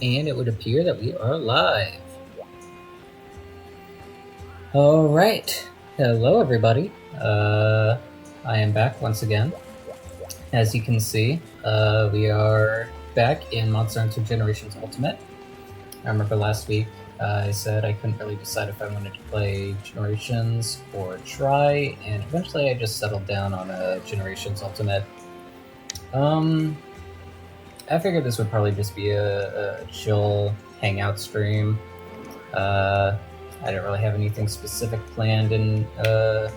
And it would appear that we are live. Alright, hello everybody. I am back once again. As you can see, we are back in Monster Hunter Generations Ultimate. I remember last week I said I couldn't really decide if I wanted to play Generations or Try, and eventually I just settled down on a Generations Ultimate. I figured this would probably just be a chill hangout stream. I didn't really have anything specific planned and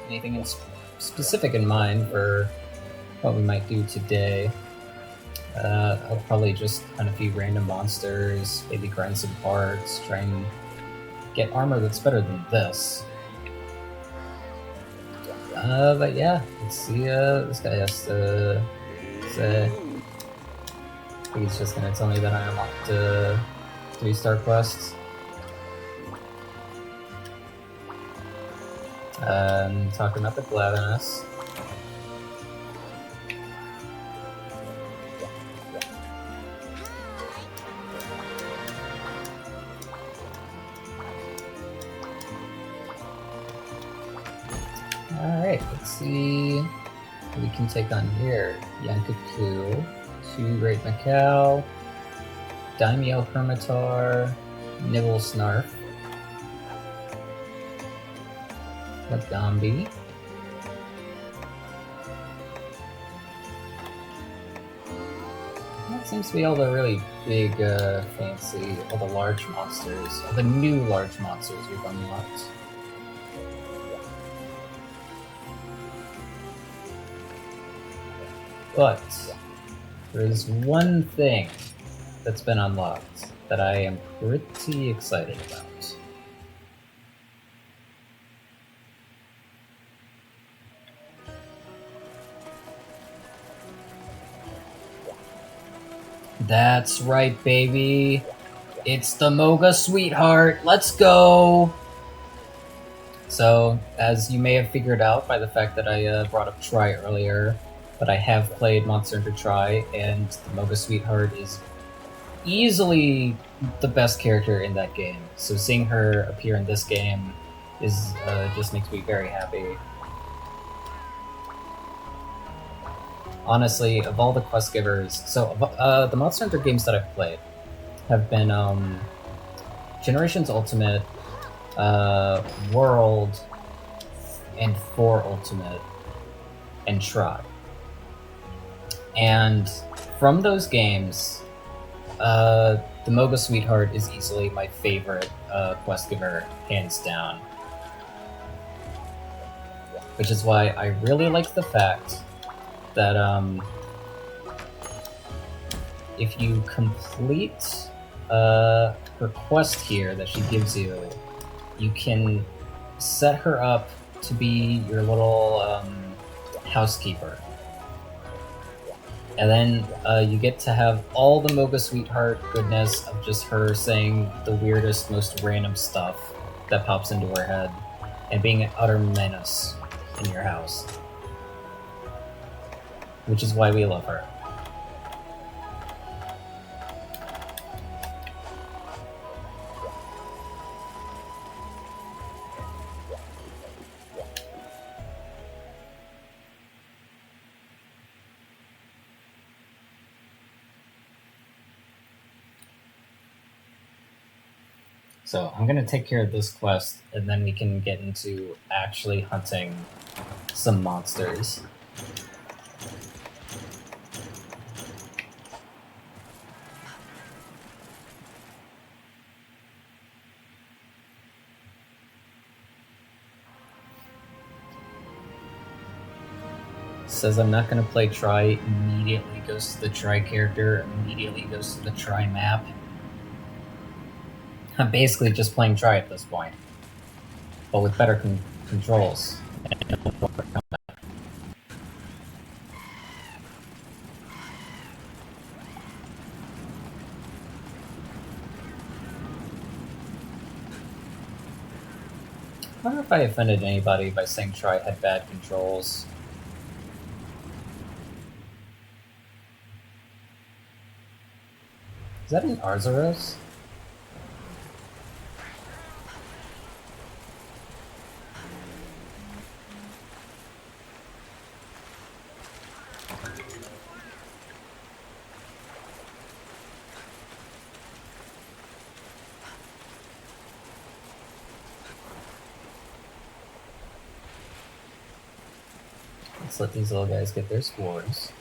anything specific in mind for what we might do today. I'll probably just hunt a few random monsters, maybe grind some parts, try and get armor that's better than this. But yeah, let's see, this guy has to say... I think he's just gonna tell me that I unlocked 3-star quests. Talking about the Glavenus. Alright, let's see what we can take on here. Yankaku, 2 Great Macau, Daimyo Hermitar, Nibble Snarf, Lagambi, that seems to be all the really big, fancy, all the large monsters, all the new large monsters we've unlocked. But there is one thing that's been unlocked that I am pretty excited about. That's right, baby. It's the Moga Sweetheart. Let's go! So, as you may have figured out by the fact that I brought up Try earlier, but I have played Monster Hunter Try, and the Moga Sweetheart is easily the best character in that game. So seeing her appear in this game is just makes me very happy. Honestly, of all the quest givers, so the Monster Hunter games that I've played have been Generations Ultimate, World, and 4 Ultimate, and Try. And from those games, the Moga Sweetheart is easily my favorite quest giver, hands down. Which is why I really like the fact that if you complete her quest here that she gives you, you can set her up to be your little housekeeper. And then you get to have all the Moga Sweetheart goodness of just her saying the weirdest, most random stuff that pops into her head, and being an utter menace in your house. Which is why we love her. So I'm gonna take care of this quest, and then we can get into actually hunting some monsters. Says I'm not gonna play Try, immediately goes to the Try character, immediately goes to the Try map. I'm basically just playing Try at this point, but with better controls and more combat. I wonder if I offended anybody by saying Try had bad controls. Is that an Arzuros? Let's let these little guys get their scores.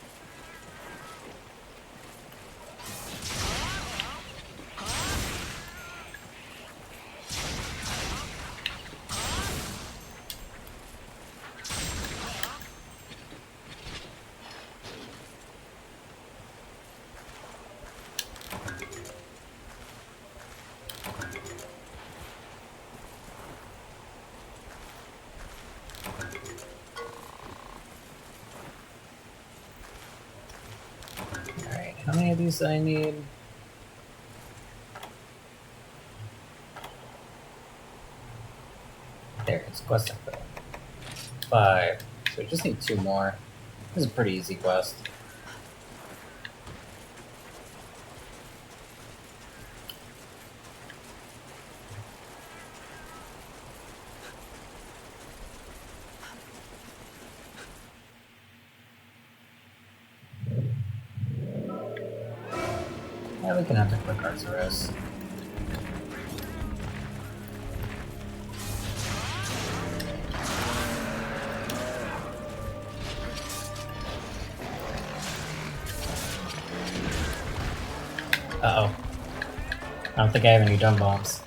How many of these do I need? There, it's quest info. 5. So we just need 2 more. This is a pretty easy quest. Yeah, we can have to click Arzuros. Uh-oh. I don't think I have any dumb bombs.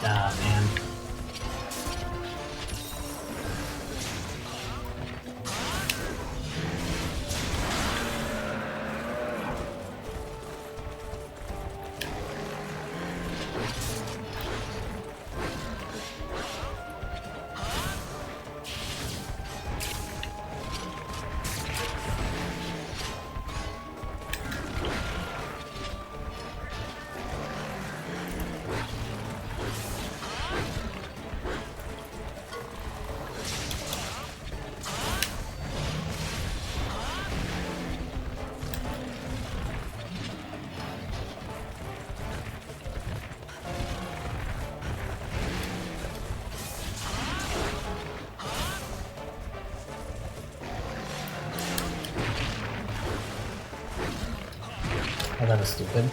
Ah, man. Oh, that was stupid.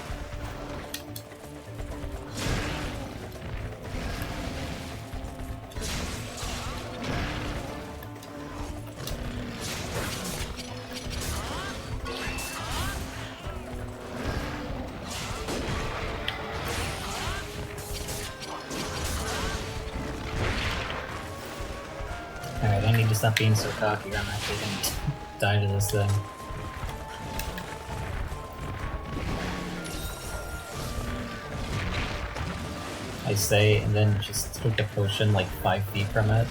Alright, I need to stop being so cocky or I'm actually gonna die to this thing. I say, and then just take the potion like 5 feet from it.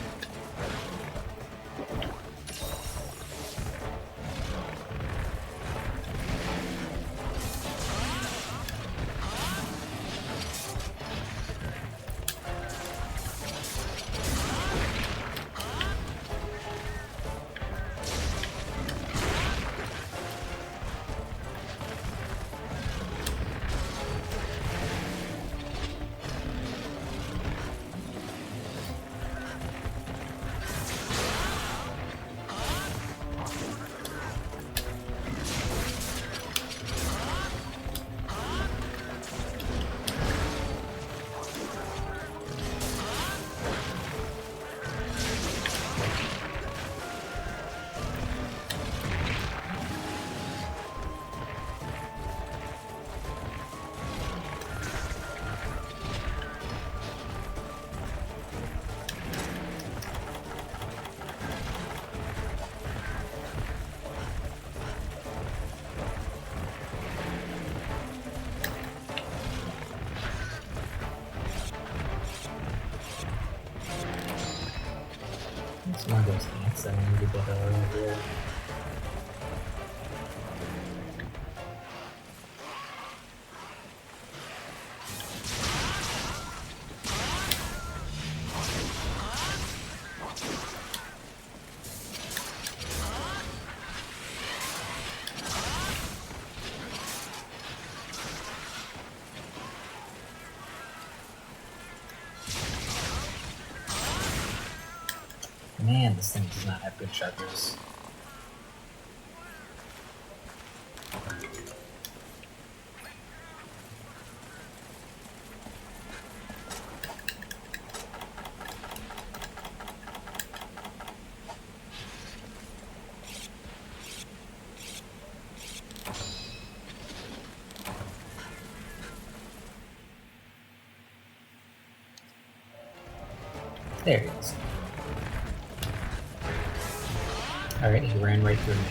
Some more of those ants that I need to get over here. Man, this thing does not have good sharpers. There he is. Alright, he ran right through me.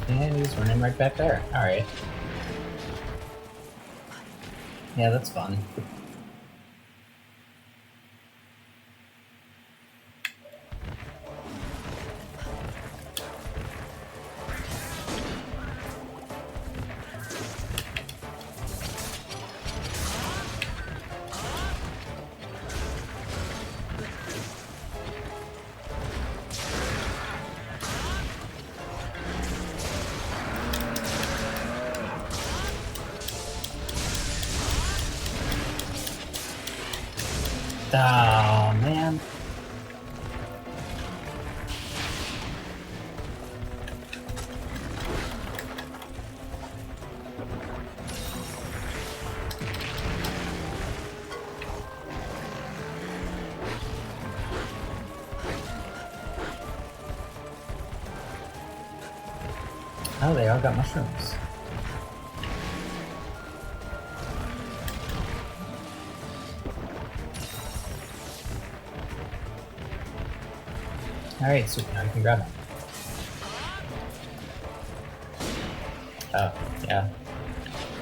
And he's running right back there. Alright. Yeah, that's fun. Oh, man. Oh, they all got mushrooms. Alright, sweet, now you can grab them. Oh, yeah.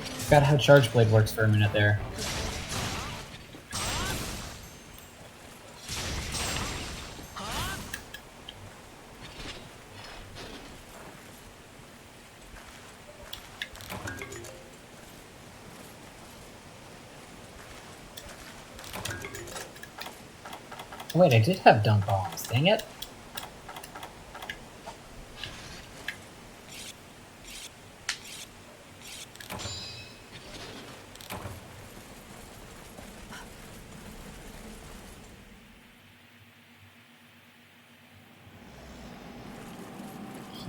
Forgot how Charge Blade works for a minute there. Wait, I did have dunk bombs, dang it.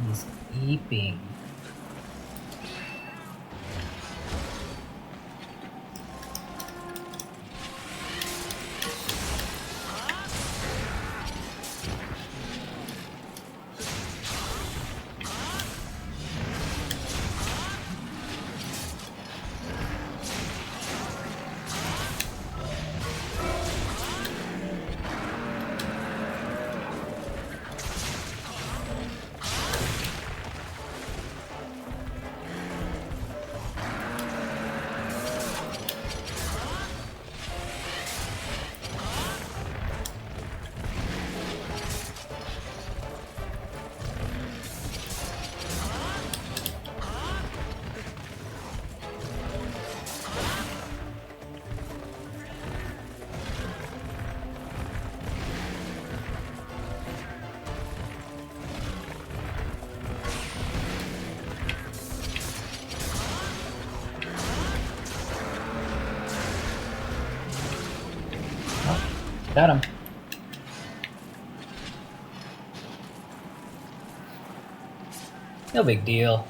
He's eeping. Got him. No big deal.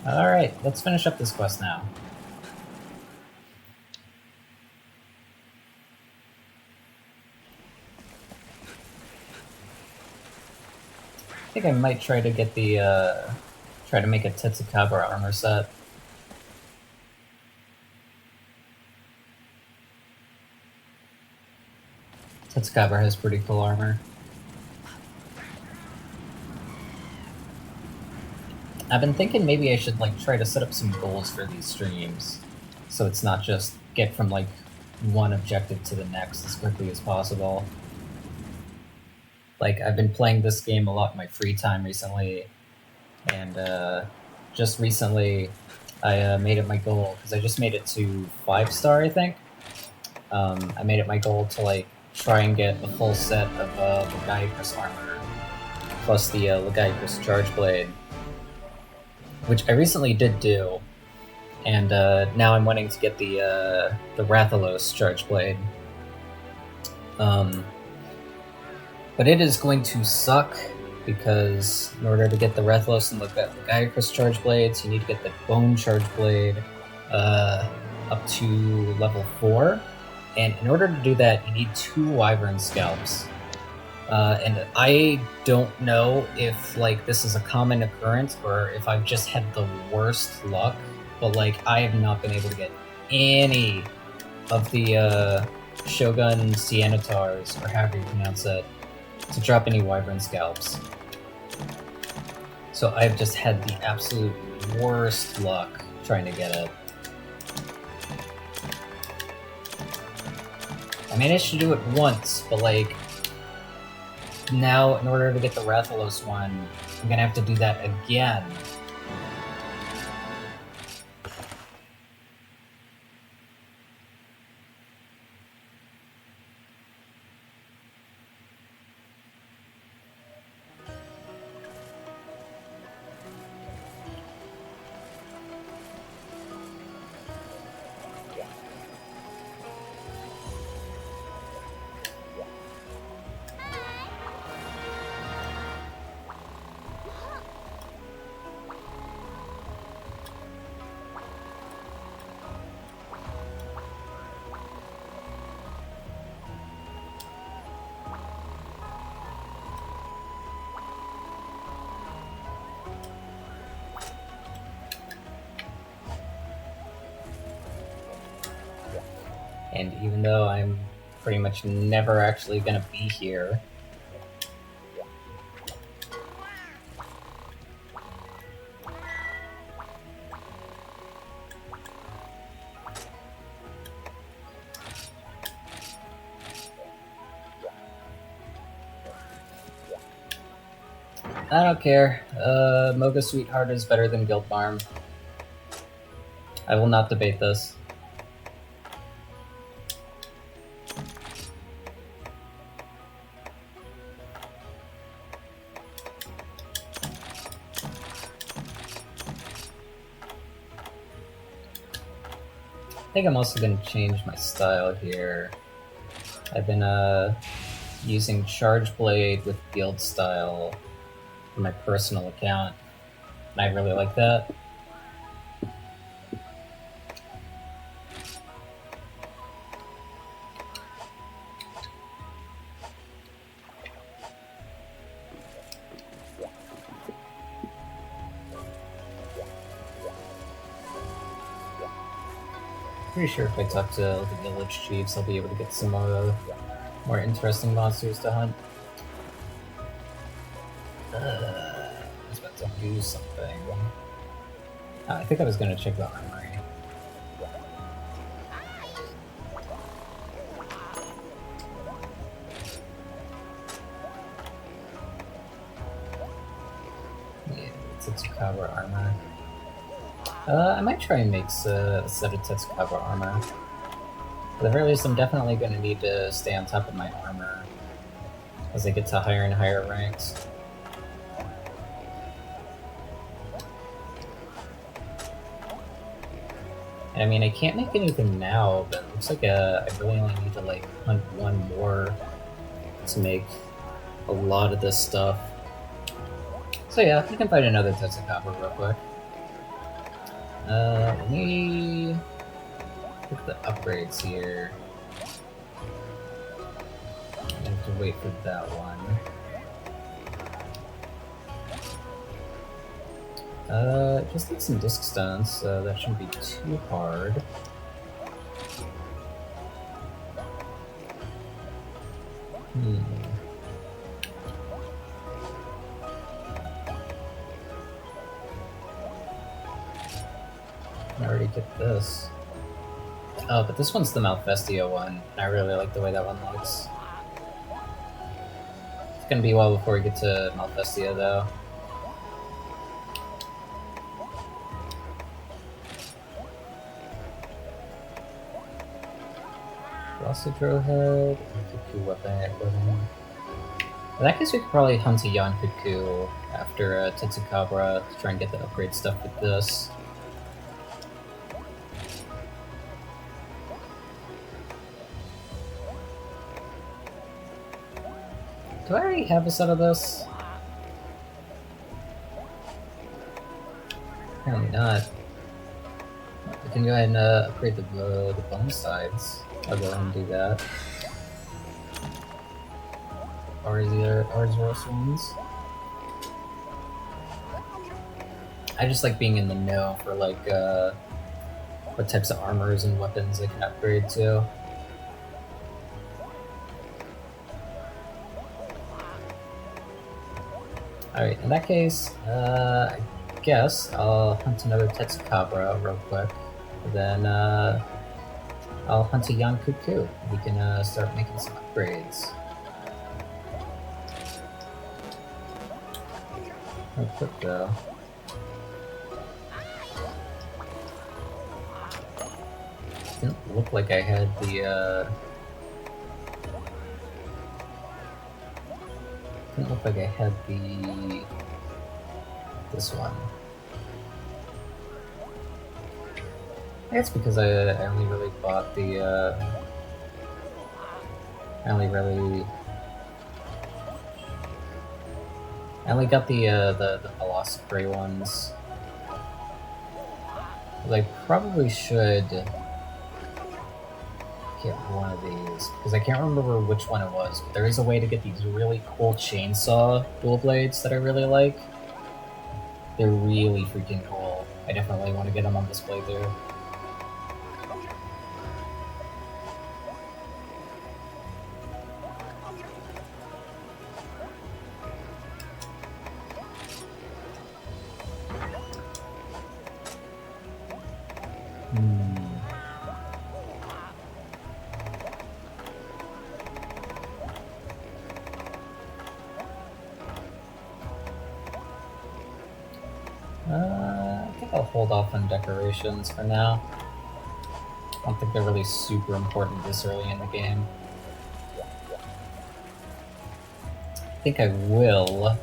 Alright, let's finish up this quest now. think I might try to get the, try to make a Tetsucabra armor set. Tetsucabra has pretty cool armor. I've been thinking maybe I should like try to set up some goals for these streams, so it's not just get from like one objective to the next as quickly as possible. Like, I've been playing this game a lot in my free time recently, and just recently I made it my goal, because I just made it to 5-star, I think. I made it my goal to like try and get a full set of Legiacris armor, plus the Legiacris Charge Blade, which I recently did do, and now I'm wanting to get the Rathalos Charge Blade. But it is going to suck, because in order to get the Rathalos and the Legiacris Charge Blades, you need to get the Bone Charge Blade up to level 4. And in order to do that, you need 2 Wyvern Scalps. And I don't know if like this is a common occurrence or if I've just had the worst luck, but like I have not been able to get any of the Shogun Cianatars, or however you pronounce it, to drop any Wyvern Scalps. So I've just had the absolute worst luck trying to get it. I managed to do it once, but like, now in order to get the Rathalos one, I'm gonna have to do that again. And even though I'm pretty much never actually gonna be here, I don't care. Moga Sweetheart is better than Guild Farm. I will not debate this. I think I'm also going to change my style here. I've been using Charge Blade with Guild style for my personal account, and I really like that. Pretty sure if I talk to the village chiefs, I'll be able to get some more interesting monsters to hunt. I was about to do something. I think I was going to check the armory. Yeah, Tetsucabra armor. I might try and make a set of Tetsucabra armor. At the very least, I'm definitely going to need to stay on top of my armor as I get to higher and higher ranks. And I mean, I can't make anything now, but it looks like I really only need to like hunt one more to make a lot of this stuff. So yeah, we can find another Tetsucabra real quick. Let me look at the upgrades here. I have to wait for that one. Just need some disc stones, so that shouldn't be too hard. I already get this. Oh, but this one's the Malfestia one, and I really like the way that one looks. It's gonna be a while before we get to Malfestia, though. Velocitro head, Cuckoo weapon. In that case, we could probably hunt a Yon Cuckoo after Tetsucabra to try and get the upgrade stuff with this. Do I already have a set of this? Apparently not. We can go ahead and upgrade the bone sides. I'll go ahead and do that. Or the other Arzuros ones. I just like being in the know for like what types of armors and weapons I can upgrade to. Alright, in that case, I guess I'll hunt another Tetsucabra real quick. Then I'll hunt a Yon Cuckoo. We can start making some upgrades. Real quick though. Didn't look like I had the didn't look like I had this one. I guess because I only really bought the I only got the Velocipray ones. I probably should get one of these, because I can't remember which one it was, but there is a way to get these really cool chainsaw dual blades that I really like. They're really freaking cool. I definitely want to get them on this playthrough. I think I'll hold off on decorations for now. I don't think they're really super important this early in the game. I think I will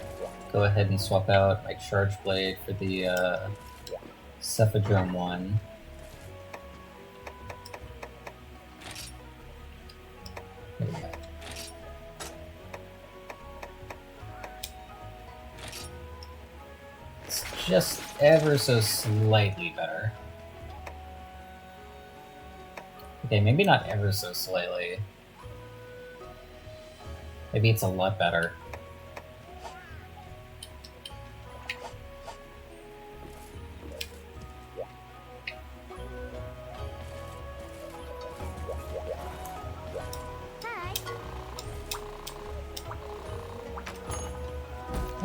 go ahead and swap out my Charge Blade for the Cephadrome one. There we go. Just ever so slightly better. Okay, maybe not ever so slightly. Maybe it's a lot better.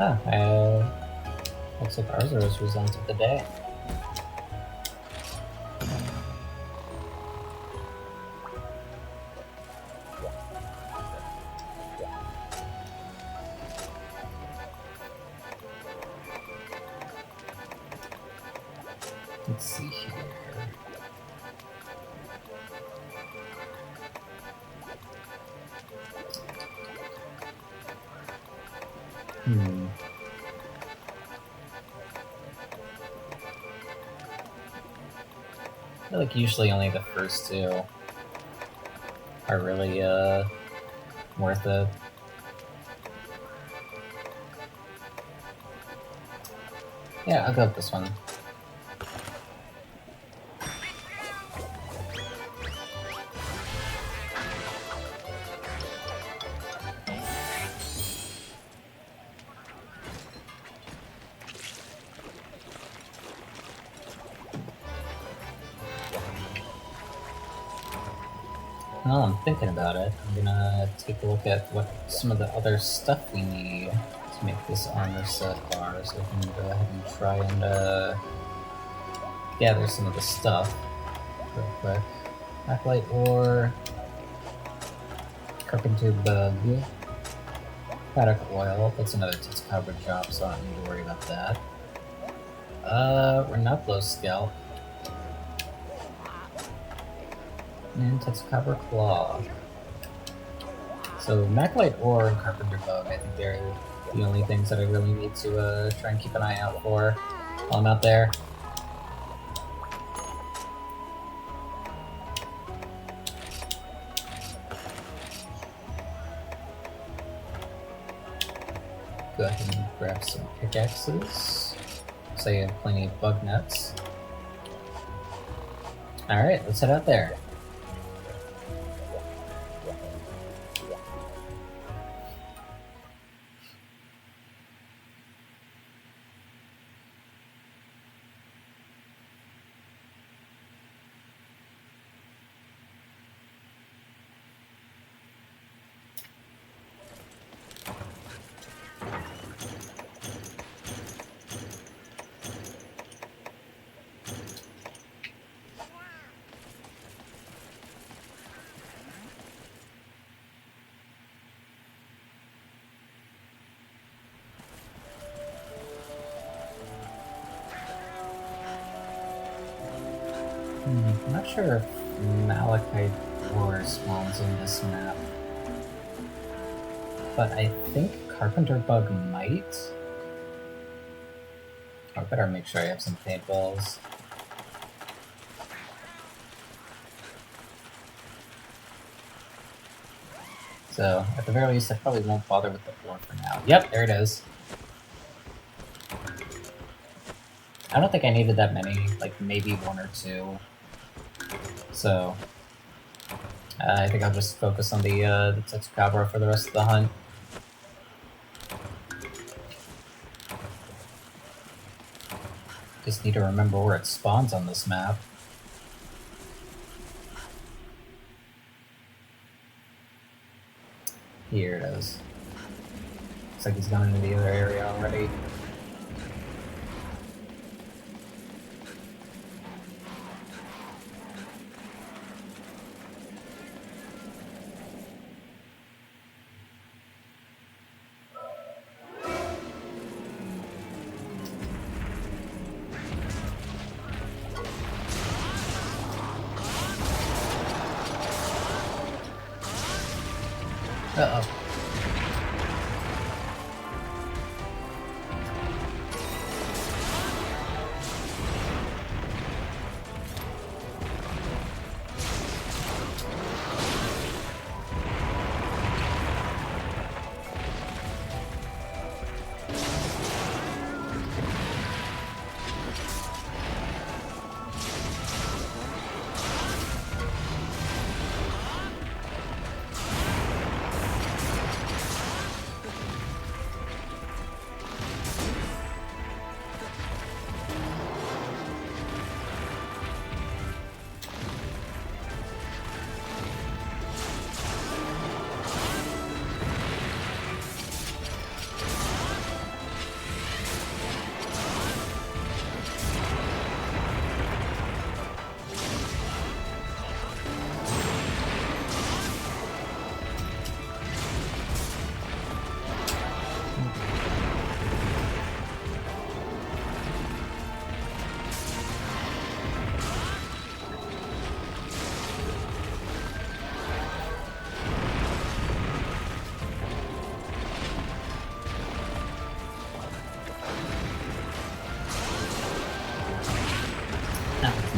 Ah, looks like Arzuros resented the day. Let's see here. I feel like usually only the first two are really worth it. Yeah, I'll go with this one. While I'm thinking about it, I'm gonna take a look at what some of the other stuff we need to make this armor set are, so we can go ahead and try and gather some of the stuff real quick. Acolyte ore, carpenter bug, paddock oil. That's another Tetsucabra job, so I don't need to worry about that. Renuplo scalp. And Tetsucabra claw. So Maclite ore and carpenter bug, I think they're the only things that I really need to try and keep an eye out for while I'm out there. Go ahead and grab some pickaxes. So you have plenty of bug nuts. Alright, let's head out there. I'm not sure if malachite ore spawns in this map, but I think carpenter bug might. I better make sure I have some paintballs. So, at the very least, I probably won't bother with the ore for now. Yep, there it is. I don't think I needed that many, like maybe one or two. So, I think I'll just focus on the Tetsucabra for the rest of the hunt. Just need to remember where it spawns on this map. Here it is. Looks like he's gone into the other area already. Uh-oh.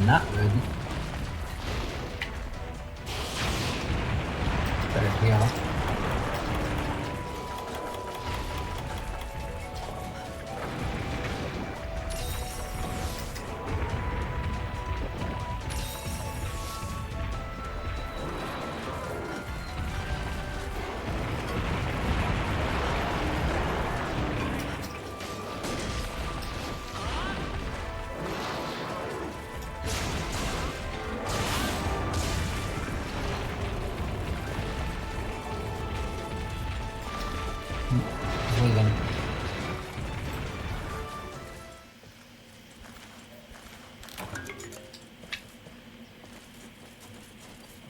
Not good. Better heal. leaving.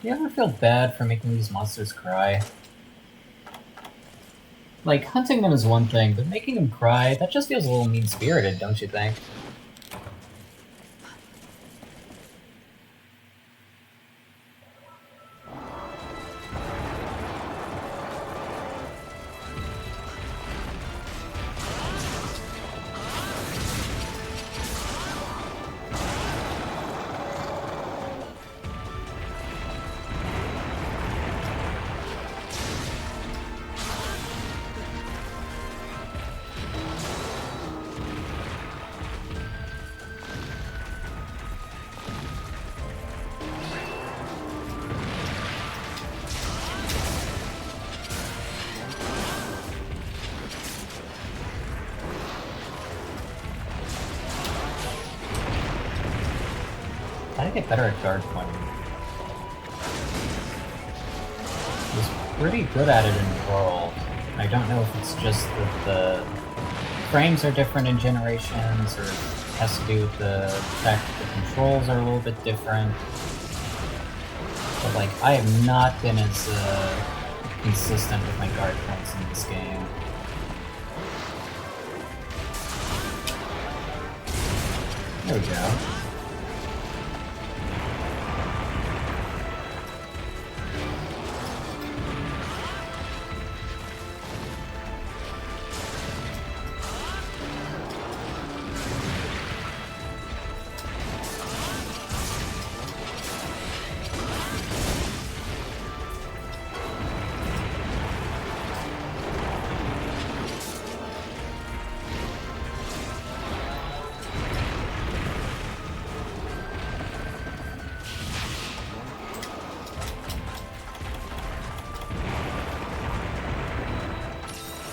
Do you ever feel bad for making these monsters cry? Like, hunting them is one thing, but making them cry, that just feels a little mean-spirited, don't you think? I gotta get better at guard pointing. I was pretty good at it in World. I don't know if it's just that the frames are different in Generations, or it has to do with the fact that the controls are a little bit different. But like, I have not been as consistent with my guard points in this game. There we go.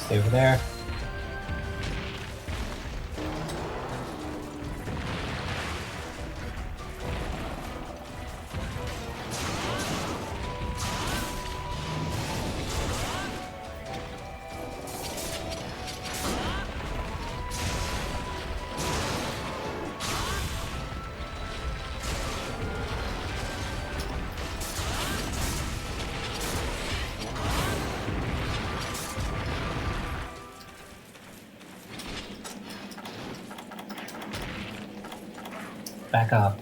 Stay over there. Back up.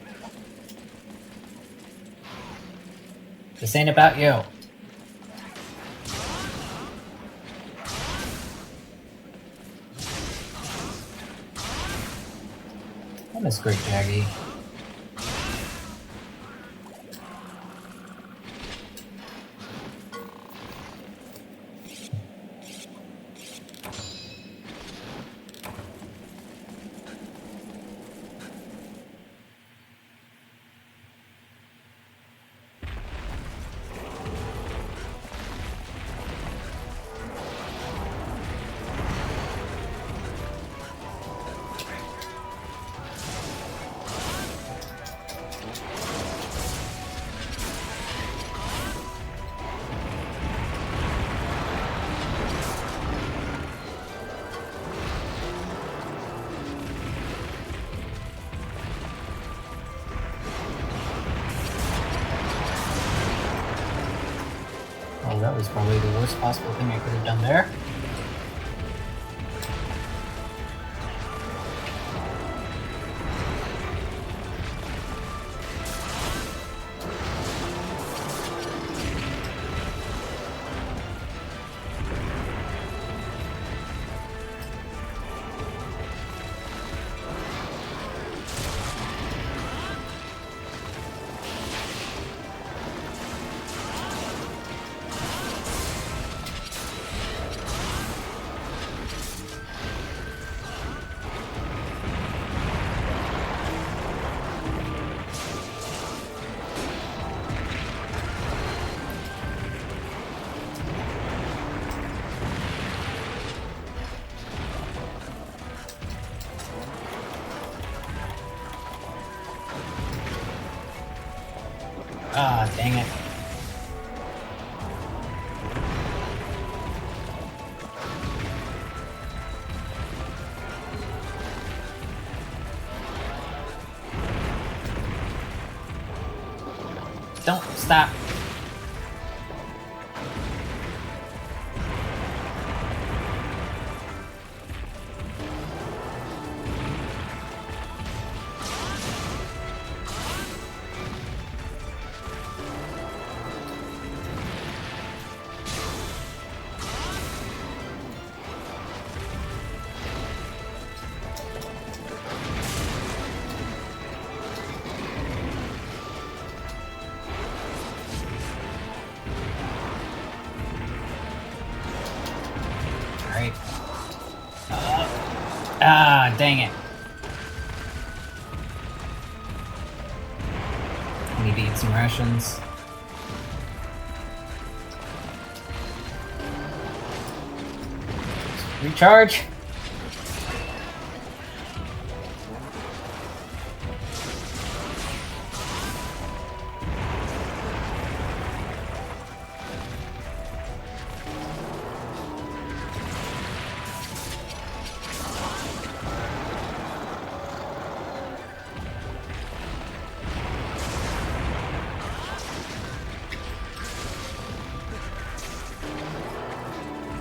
This ain't about you. I miss Great Jaggy. Oh, that was probably the worst possible thing I could have done there. Ah, dang it. Don't stop. Alright. Ah, dang it. I need to eat some rations. Recharge!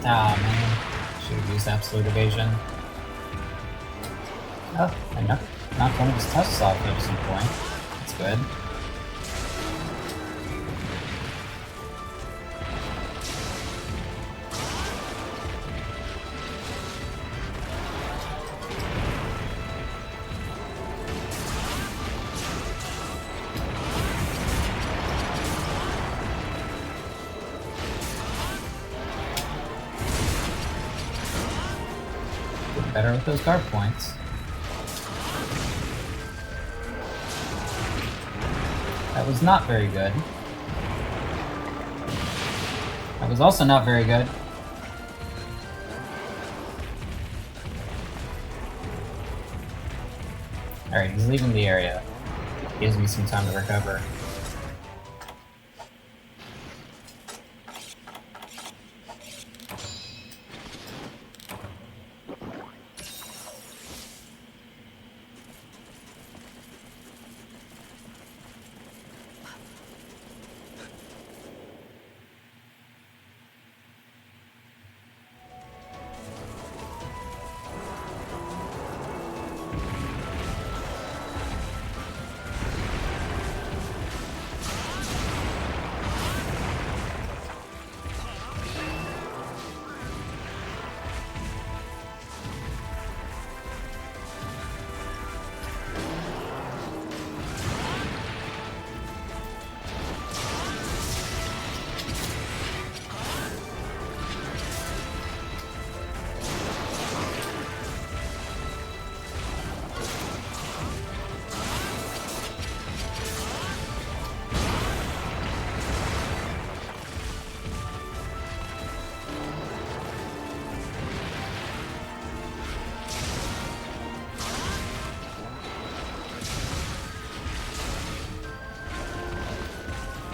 Ah, man. Should have used absolute evasion. Oh, I knocked one of his tusks off at some point. That's good. Getting better with those guard points. That was not very good. That was also not very good. Alright, he's leaving the area. Gives me some time to recover.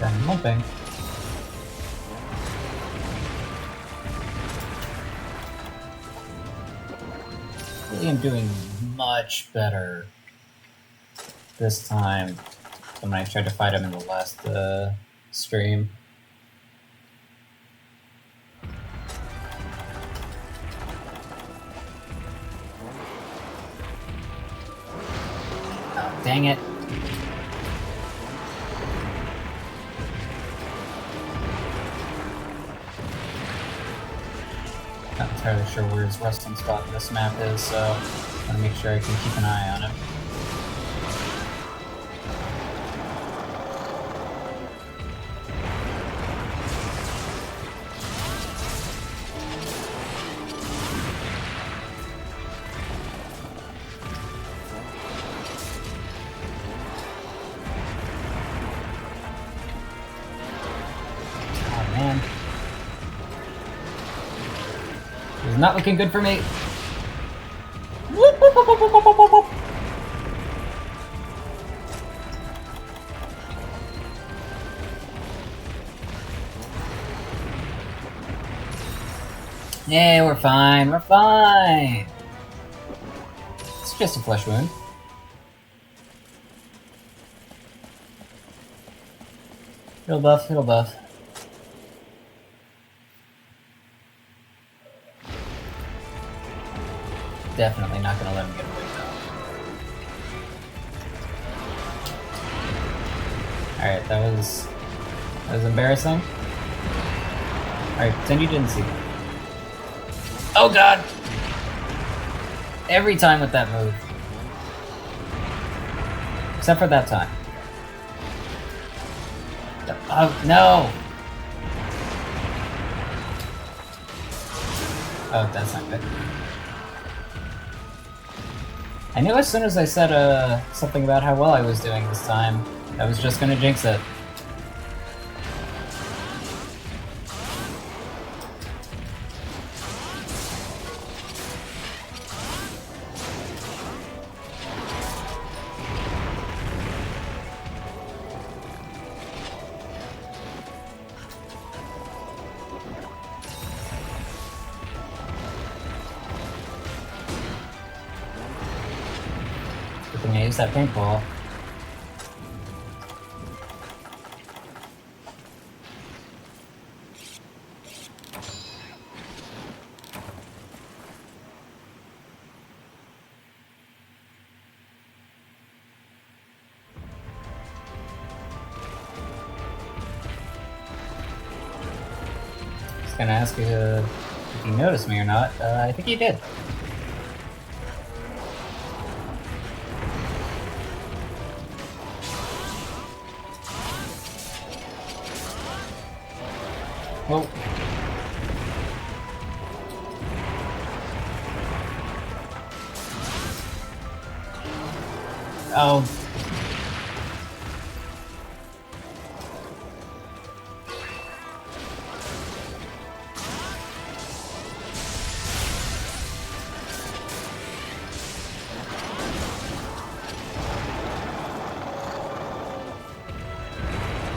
I'm limping. Really am doing much better this time than when I tried to fight him in the last stream. Oh, dang it. Not entirely sure where his resting spot in this map is, so I want to make sure I can keep an eye on him. Oh man. It's not looking good for me. Whoop, whoop, whoop, whoop, whoop, whoop, whoop. Yeah, we're fine, we're fine. It's just a flesh wound. It'll buff, it'll buff. Definitely not gonna let him get away though. Alright, that was embarrassing. Alright, pretend you didn't see that. Oh god! Every time with that move. Except for that time. Oh, no! Oh, that's not good. I knew as soon as I said something about how well I was doing this time, I was just gonna jinx it. Good thing I used that paintball. Gonna ask you if you noticed me or not. I think you did. Well. Oh.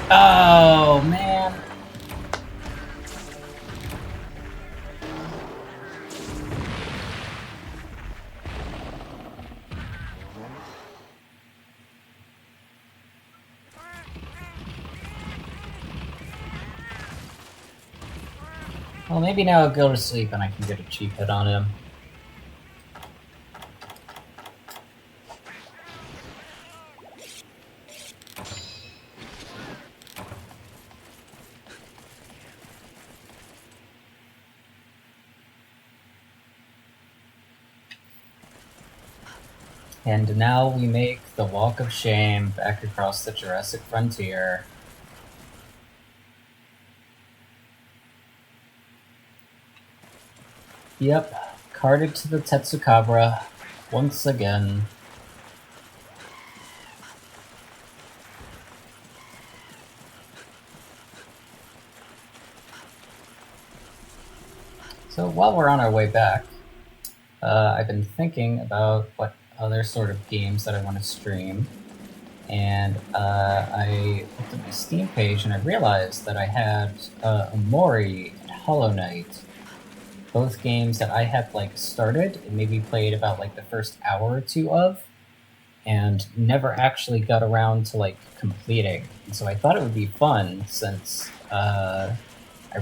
Oh, man. Well, maybe now I'll go to sleep and I can get a cheap hit on him. And now we make the walk of shame back across the Jurassic frontier. Yep, carted to the Tetsucabra once again. So while we're on our way back, I've been thinking about what other sort of games that I want to stream, and I looked at my Steam page and I realized that I had Omori and Hollow Knight, both games that I had like started and maybe played about like the first hour or two of, and never actually got around to like completing. And so I thought it would be fun, since I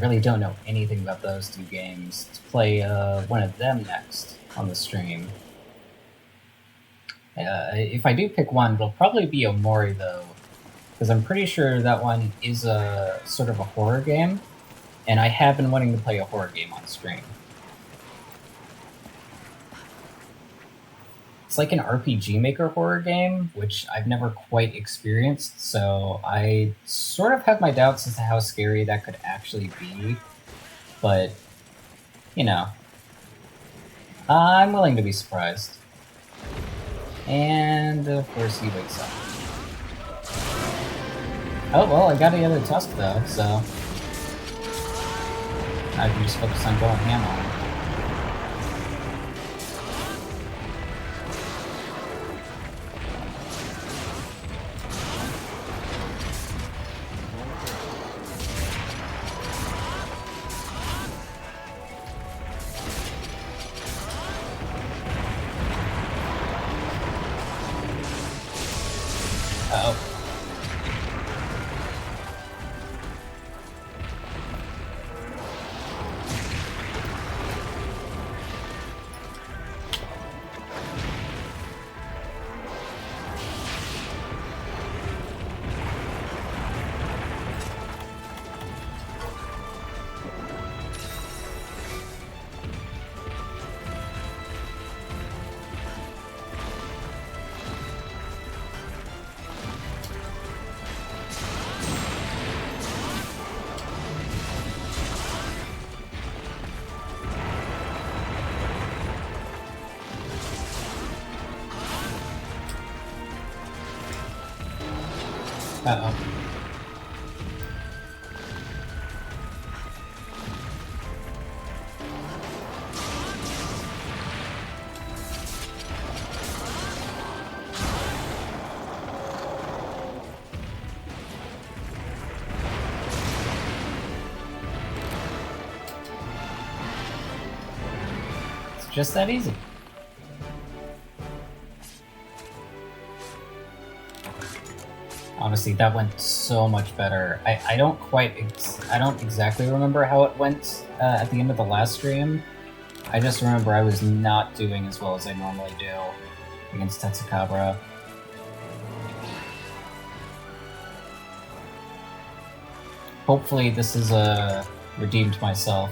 really don't know anything about those two games, to play one of them next on the stream. If I do pick one, it'll probably be Omori though, because I'm pretty sure that one is a sort of a horror game, and I have been wanting to play a horror game on stream. It's like an RPG Maker horror game, which I've never quite experienced, so I sort of have my doubts as to how scary that could actually be, but, you know, I'm willing to be surprised. And, of course, he wakes up. Oh, well, I got the other tusk, though, so I can just focus on going ham on him. Uh-oh. It's just that easy. Honestly, that went so much better. I don't I don't exactly remember how it went at the end of the last stream. I just remember I was not doing as well as I normally do against Tetsucabra. Hopefully this has redeemed myself.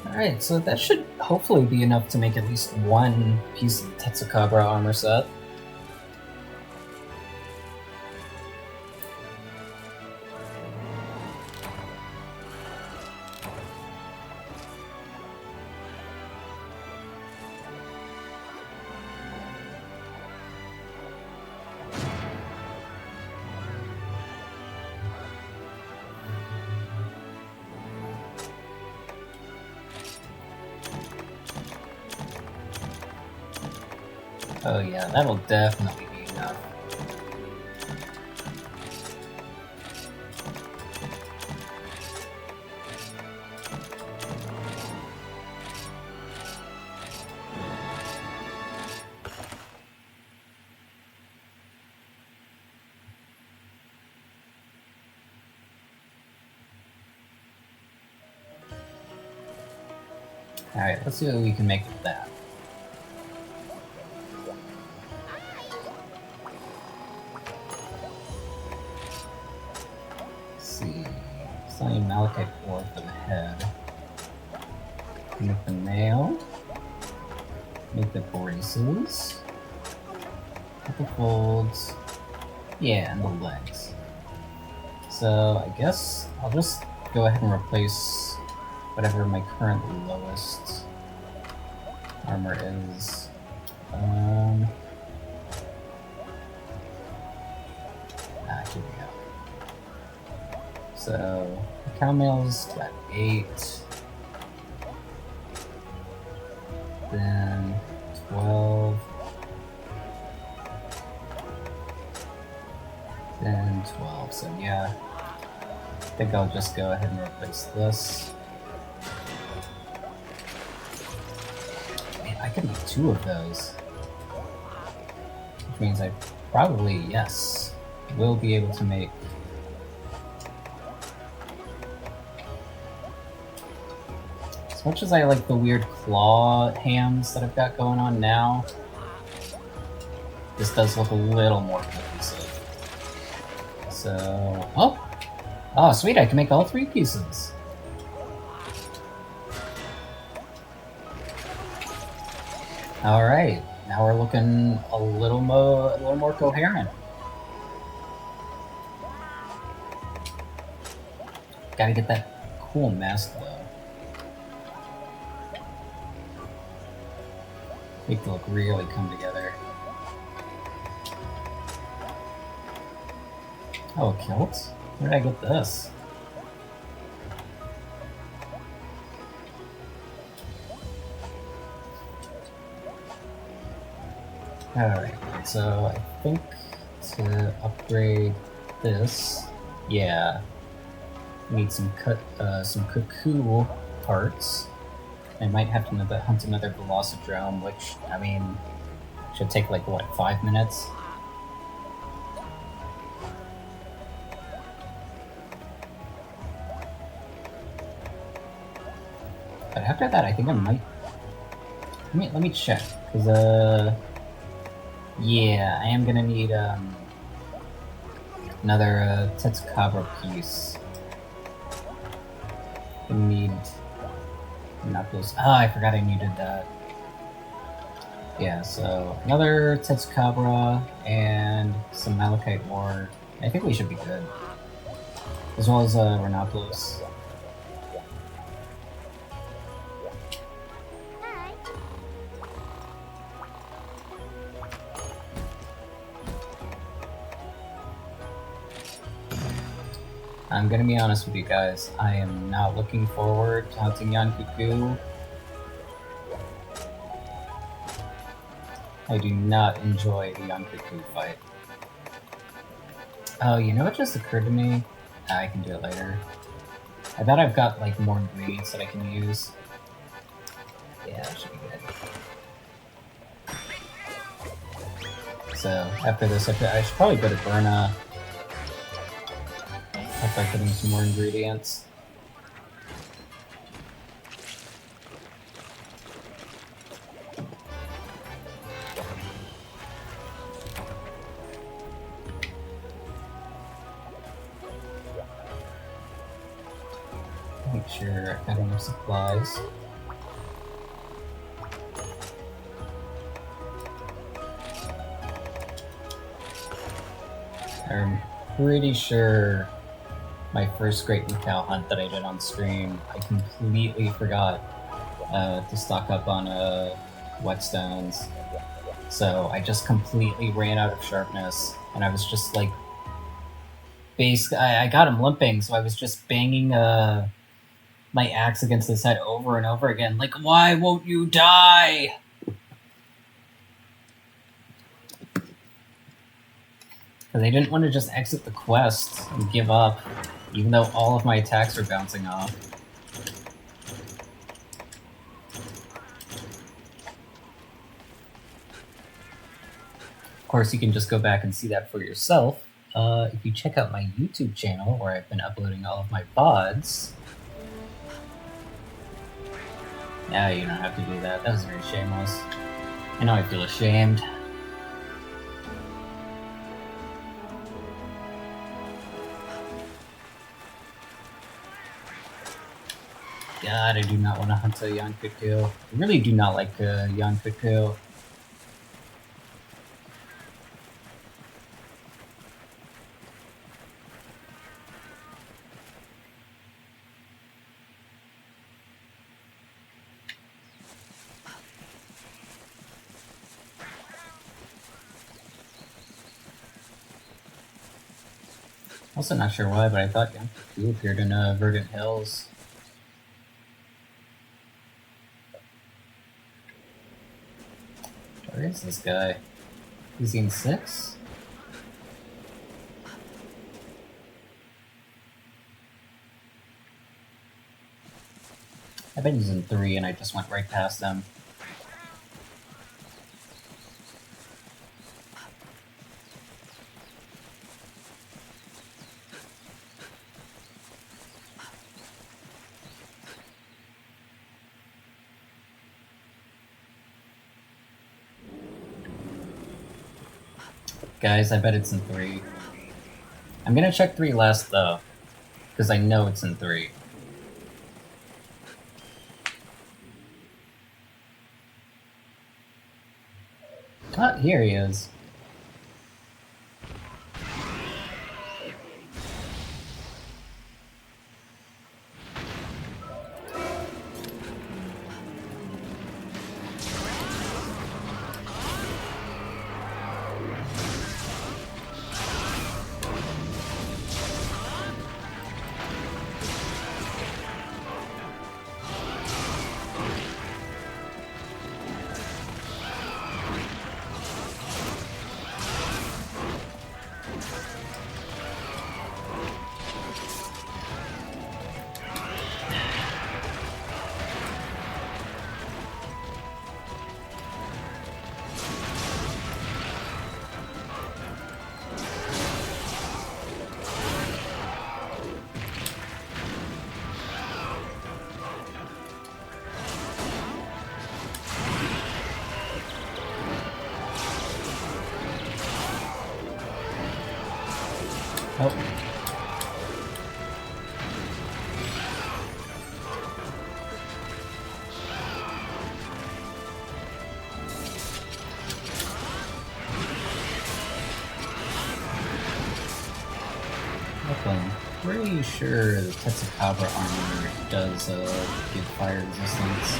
Alright, so that should hopefully be enough to make at least one piece of Tetsucabra armor set. Oh yeah, that'll definitely be enough. Alright, let's see what we can make with that. Selling Malachite ore for the head. Make the nail. Make the braces. Make the folds. Yeah, and the legs. So I guess I'll just go ahead and replace whatever my current lowest armor is. Here we go. So, cow mail's got 8, then 12, then 12, so yeah, I think I'll just go ahead and replace this. Man, I could make 2 of those, which means I probably, yes, will be able to make as much as I like the weird claw hams that I've got going on now, this does look a little more cohesive. So, oh sweet, I can make all 3 pieces. Alright, now we're looking a little more coherent. Gotta get that cool mask though. Make it look really come together. Oh, a kilt? Where did I get this? Alright, so I think to upgrade this, yeah, need some cuckoo parts. I might have to hunt another Velocidrome, which, I mean, should take like, what, 5 minutes? But after that, I think I might... Let me check, because, yeah, I am gonna need, another, Tetsucabra piece. I need... Not those. I forgot I needed that. Yeah, so another Tetsucabra and some Malachite ore I think we should be good. As well as Renopoulos. I'm gonna be honest with you guys, I am not looking forward to hunting Yankuku. I do not enjoy the Yankuku fight. Oh, you know what just occurred to me? I can do it later. I bet I've got like more ingredients that I can use. Yeah, that should be good. So after this, I should probably go to Burna after putting some more ingredients. Make sure I got enough supplies. I'm pretty sure my first Great Cow hunt that I did on stream, I completely forgot to stock up on whetstones. So I just completely ran out of sharpness, and I was just like, I got him limping, so I was just banging my axe against his head over and over again, like, why won't you die? Because I didn't want to just exit the quest and give up, even though all of my attacks are bouncing off. Of course, you can just go back and see that for yourself if you check out my YouTube channel, where I've been uploading all of my VODs. Yeah, you don't have to do that. That was very shameless. I know I feel ashamed. God, I do not want to hunt a Yankuku. I really do not like Yankuku. Also not sure why, but I thought Yankuku appeared in Verdant Hills. Where is this guy? Is he in 6? I bet he's in 3 and I just went right past him. Guys, I bet it's in 3. I'm gonna check 3 last, though, because I know it's in 3. Oh, here he is. Oh. pretty sure the Tetsucabra armor does give fire resistance.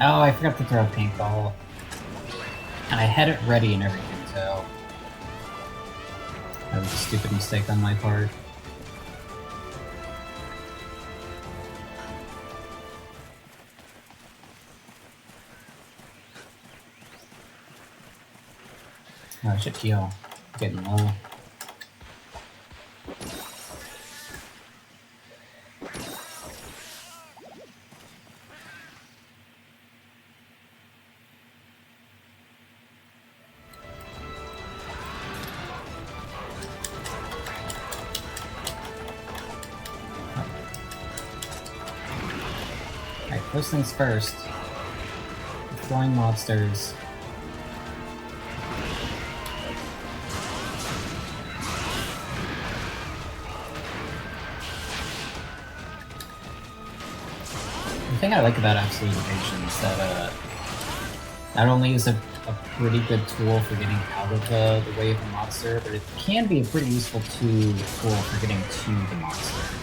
Oh, I forgot to throw a paintball. And I had it ready and everything, so... That was a stupid mistake on my part. Oh, I should heal. Getting low. Alright, first things first. Flying monsters. The thing I like about Absolute Evasion is that not only is it a pretty good tool for getting out of the way of the monster, but it can be a pretty useful tool for getting to the monster.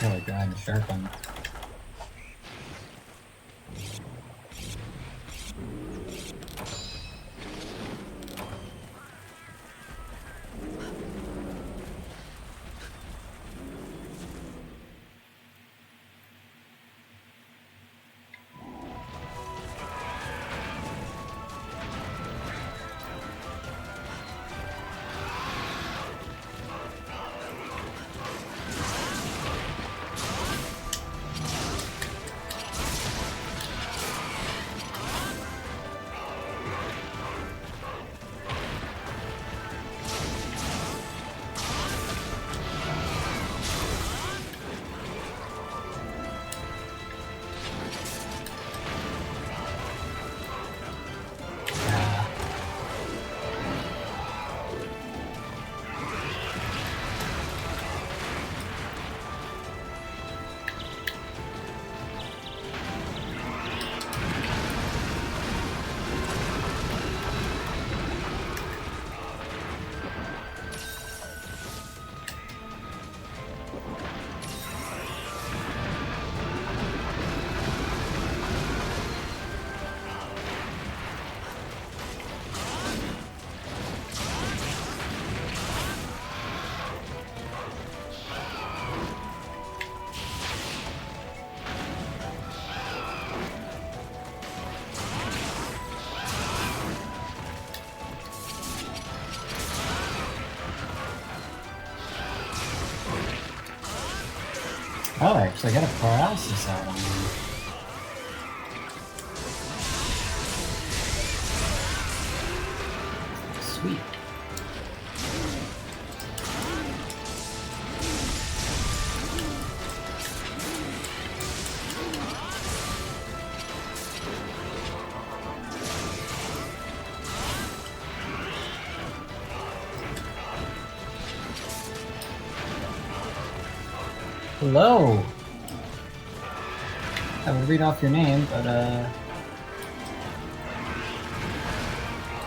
Really dry and sharpen. Oh, I actually got a paralysis out on me. Sweet. Hello! I will read off your name, but I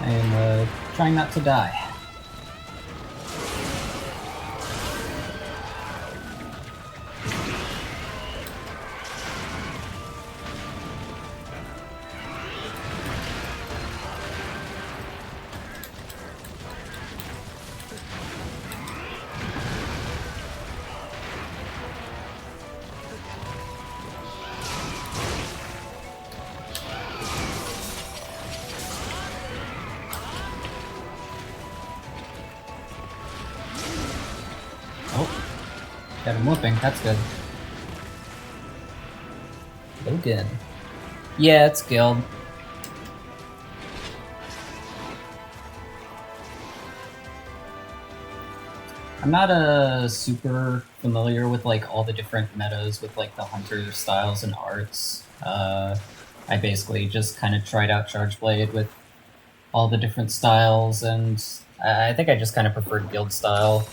am trying not to die. Got him whooping, that's good. Logan. Yeah, it's Guild. I'm not super familiar with like all the different metas with like the hunter styles and arts. I basically just kind of tried out Charge Blade with all the different styles, and I think I just kind of preferred Guild style.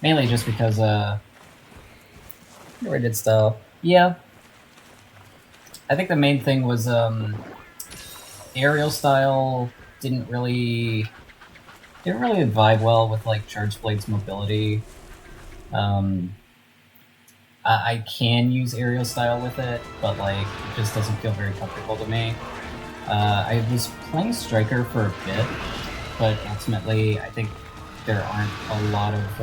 Mainly just because, rated style. Yeah. I think the main thing was, aerial style didn't really vibe well with, like, Charge Blade's mobility. I can use aerial style with it, but, like, it just doesn't feel very comfortable to me. I was playing Striker for a bit, but ultimately, I think there aren't a lot of,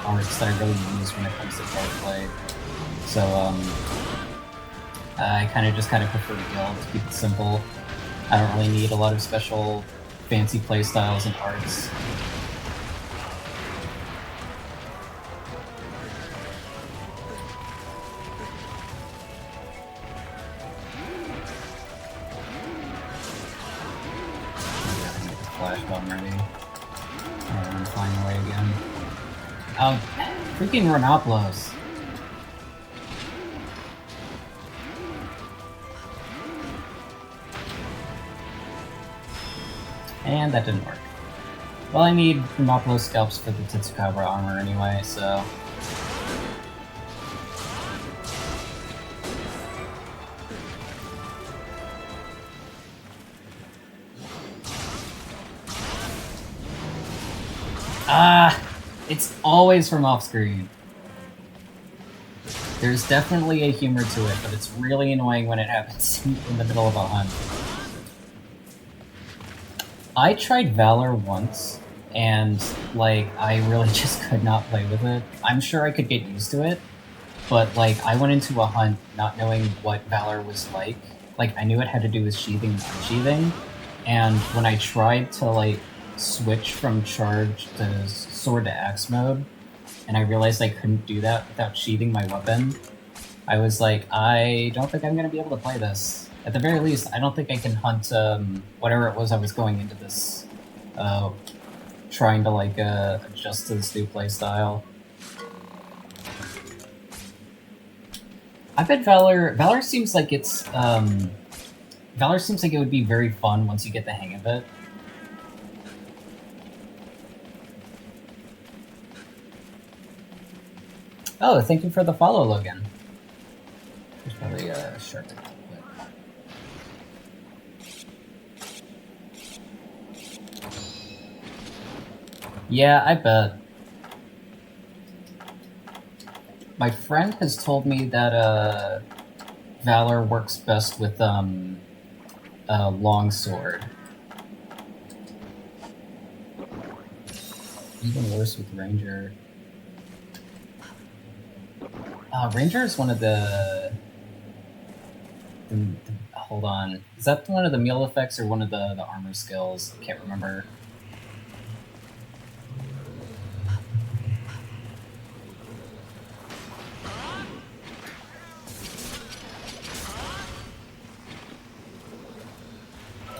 arts that I really use when it comes to Charge Blade. So, I kind of prefer Guild to keep it simple. I don't really need a lot of special fancy playstyles and arts. Flash bomb ready. And I'm flying away again. Oh, freaking Renoplos. And that didn't work. Well, I need Renoplos scalps for the Tetsucabra armor anyway, so... Ah! It's always from off-screen. There's definitely a humor to it, but it's really annoying when it happens in the middle of a hunt. I tried Valor once, and, like, I really just could not play with it. I'm sure I could get used to it, but, like, I went into a hunt not knowing what Valor was like. Like, I knew it had to do with sheathing and unsheathing, and when I tried to, like, switch from charge to sword to axe mode, and I realized I couldn't do that without sheathing my weapon, I was like, I don't think I'm gonna be able to play this. At the very least, I don't think I can hunt whatever it was I was going into this, trying to, like, adjust to this new playstyle. I bet Valor seems like it's, Valor seems like it would be very fun once you get the hang of it. Oh, thank you for the follow, Logan. There's probably a shark. Yeah, I bet. My friend has told me that Valor works best with longsword. Even worse with Ranger. Ranger is one of the hold on. Is that one of the meal effects or one of the armor skills? I can't remember.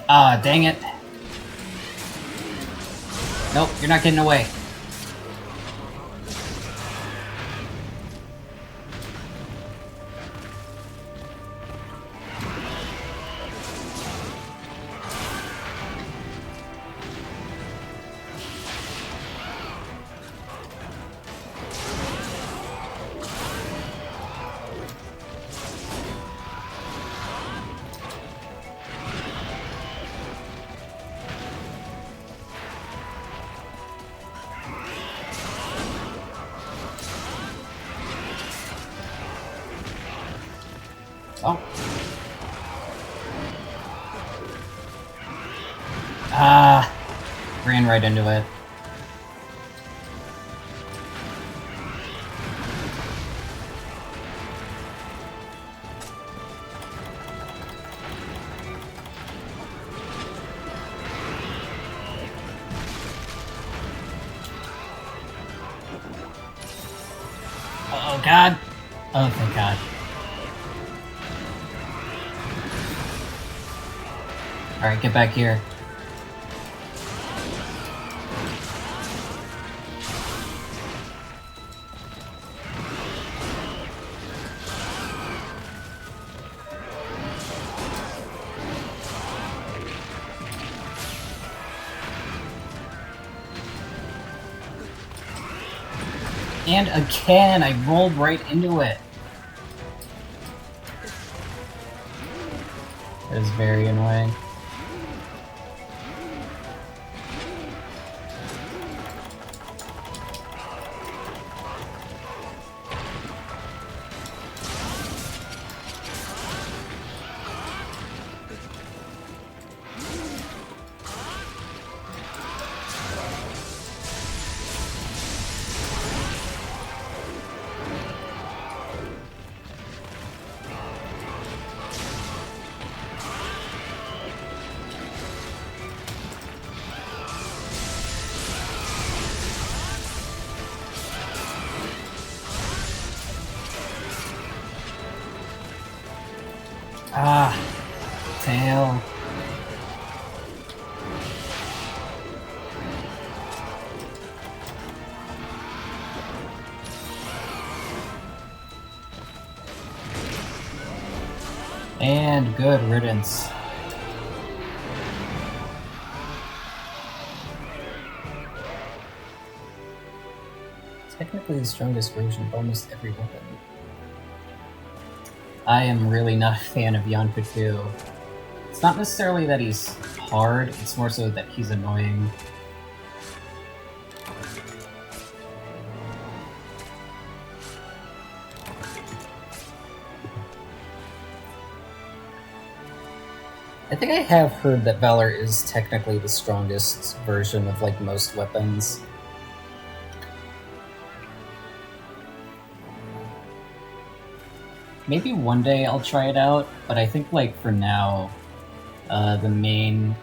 Ah, dang it. Nope, you're not getting away. Oh. Ah, ran right into it. Oh god. Oh, thank god. Alright, get back here. And again, I rolled right into it. That is very annoying. Ah, tail. And good riddance. Technically the strongest version of almost every weapon. I am really not a fan of Yankutu. It's not necessarily that he's hard, it's more so that he's annoying. I think I have heard that Valor is technically the strongest version of, like, most weapons. Maybe one day I'll try it out, but I think, like, for now, the main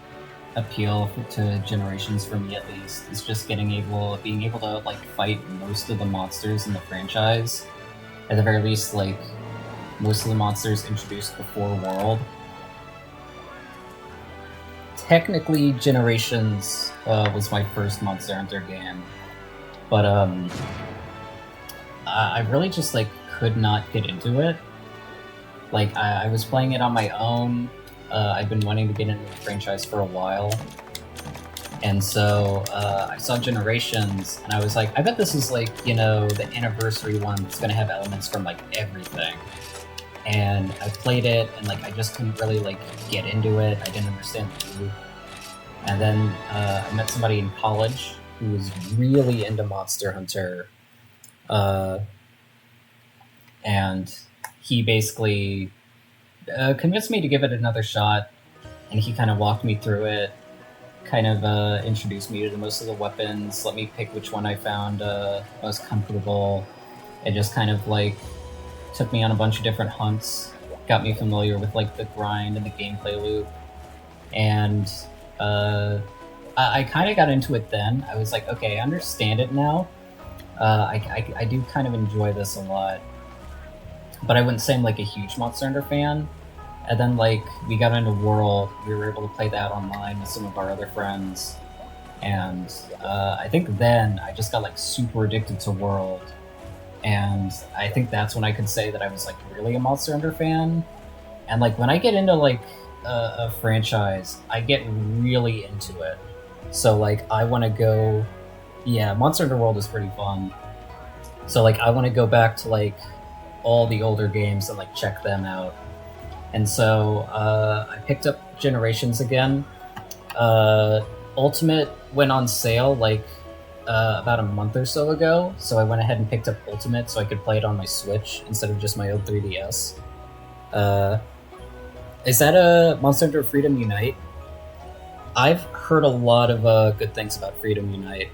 appeal to Generations, for me at least, is just being able to, like, fight most of the monsters in the franchise. At the very least, like, most of the monsters introduced before World. Technically, Generations was my first Monster Hunter game, but I really just, like, could not get into it. Like, I was playing it on my own. I've been wanting to get into the franchise for a while. And so I saw Generations, and I was like, I bet this is, like, you know, the anniversary one that's gonna have elements from, like, everything. And I played it, and, like, I just couldn't really, like, get into it. I didn't understand the loop. And then I met somebody in college who was really into Monster Hunter. And he basically convinced me to give it another shot, and he kind of walked me through it, kind of introduced me to most of the weapons, let me pick which one I found most comfortable, and just kind of, like, took me on a bunch of different hunts, got me familiar with, like, the grind and the gameplay loop, and I kind of got into it then. I was like, okay, I understand it now. I do kind of enjoy this a lot. But I wouldn't say I'm, like, a huge Monster Hunter fan. And then, like, we got into World, we were able to play that online with some of our other friends, and I think then I just got, like, super addicted to World, and I think that's when I could say that I was, like, really a Monster Hunter fan. And, like, when I get into, like, a franchise, I get really into it. So, like, I want to go... Yeah, Monster Hunter World is pretty fun. So, like, I want to go back to, like, all the older games and, like, check them out. And so I picked up Generations again. Ultimate went on sale like about a month or so ago, so I went ahead and picked up Ultimate so I could play it on my Switch instead of just my old 3DS. Is that a Monster Hunter Freedom Unite? I've heard a lot of good things about Freedom Unite.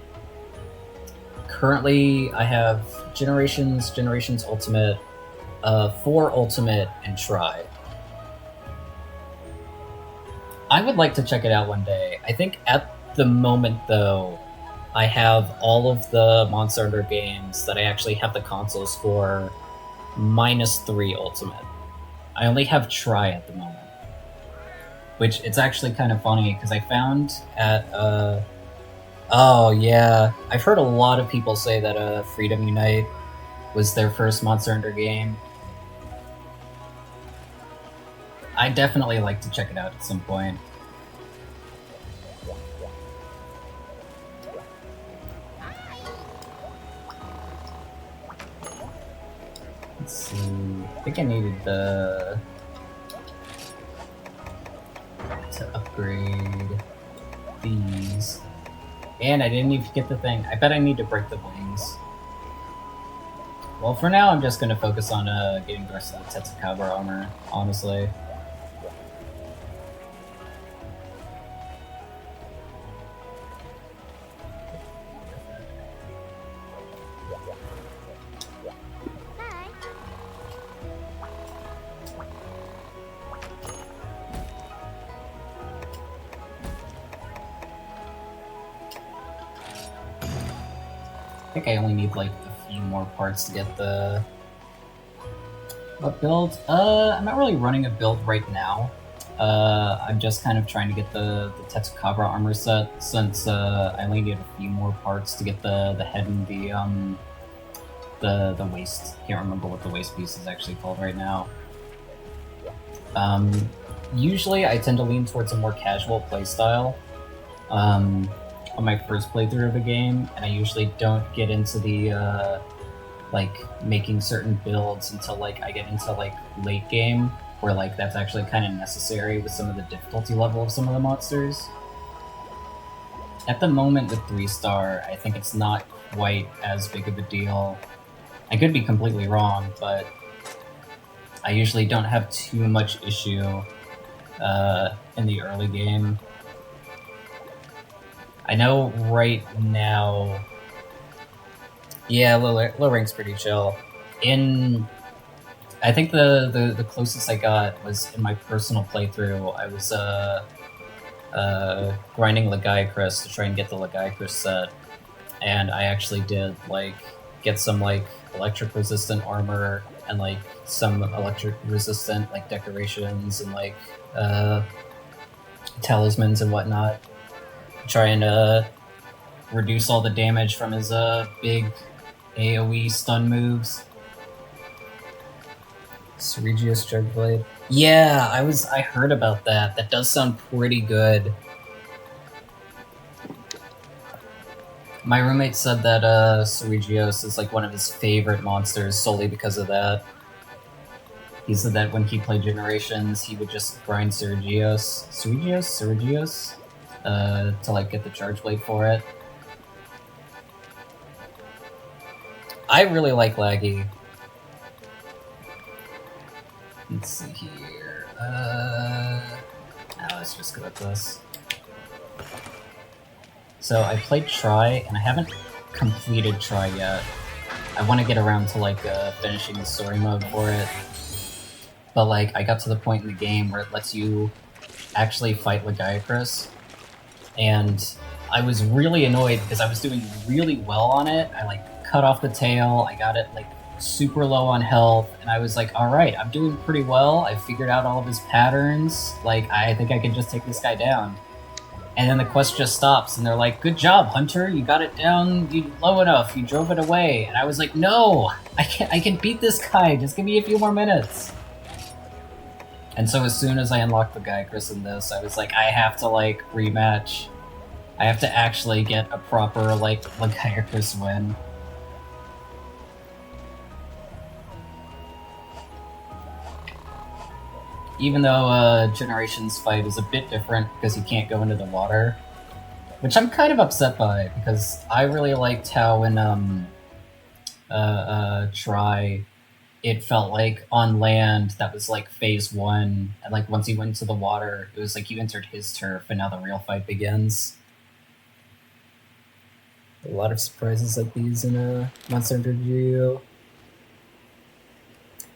Currently, I have Generations Ultimate, 4 Ultimate, and Try. I would like to check it out one day. I think at the moment, though, I have all of the Monster Hunter games that I actually have the consoles for, minus 3 Ultimate. I only have Try at the moment. Which, it's actually kind of funny, because I found at, oh, yeah. I've heard a lot of people say that Freedom Unite was their first Monster Hunter game. I'd definitely like to check it out at some point. Let's see... I think I needed to upgrade these. And I didn't even get the thing. I bet I need to break the wings. Well, for now, I'm just going to focus on getting the rest of the Tetsucabra armor, honestly. I think I only need like a few more parts to get the... What build? I'm not really running a build right now. I'm just kind of trying to get the Tetsucabra armor set, since I only need a few more parts to get the head and the waist. Can't remember what the waist piece is actually called right now. Usually I tend to lean towards a more casual playstyle on my first playthrough of a game, and I usually don't get into the like making certain builds until like I get into like late game, where like that's actually kind of necessary with some of the difficulty level of some of the monsters. At the moment with 3-star, I think it's not quite as big of a deal. I could be completely wrong, but I usually don't have too much issue in the early game. I know right now... Yeah, low rank's pretty chill. I think the closest I got was in my personal playthrough. I was grinding Legiacris to try and get the Legiacris set, and I actually did like get some like electric resistant armor and like some electric resistant like decorations and like talismans and whatnot. Try and reduce all the damage from his big AoE stun moves. Ceregius Dreadblade. Yeah, I heard about that. That does sound pretty good. My roommate said that Ceregios is like one of his favorite monsters solely because of that. He said that when he played Generations, he would just grind Ceregios to like get the Charge Blade for it. I really like Laggy. Let's see here. Let's just go with this. So I played Try, and I haven't completed Try yet. I want to get around to like finishing the story mode for it. But like, I got to the point in the game where it lets you actually fight Legiacris, and I was really annoyed because I was doing really well on it. I like cut off the tail, I got it like super low on health, and I was like, alright, I'm doing pretty well. I figured out all of his patterns. Like, I think I can just take this guy down. And then the quest just stops, and they're like, good job, Hunter, you got it down low enough, you drove it away. And I was like, no! I can beat this guy, just give me a few more minutes. And so as soon as I unlocked the Gaiacris in this, I was like, I have to, like, rematch. I have to actually get a proper, like, Gaiacris win. Even though Generations fight is a bit different because you can't go into the water. Which I'm kind of upset by, because I really liked how in Try, it felt like on land that was like phase 1, and like once you went into the water, it was like you entered his turf and now the real fight begins. A lot of surprises like these in Monster Hunter MHGU.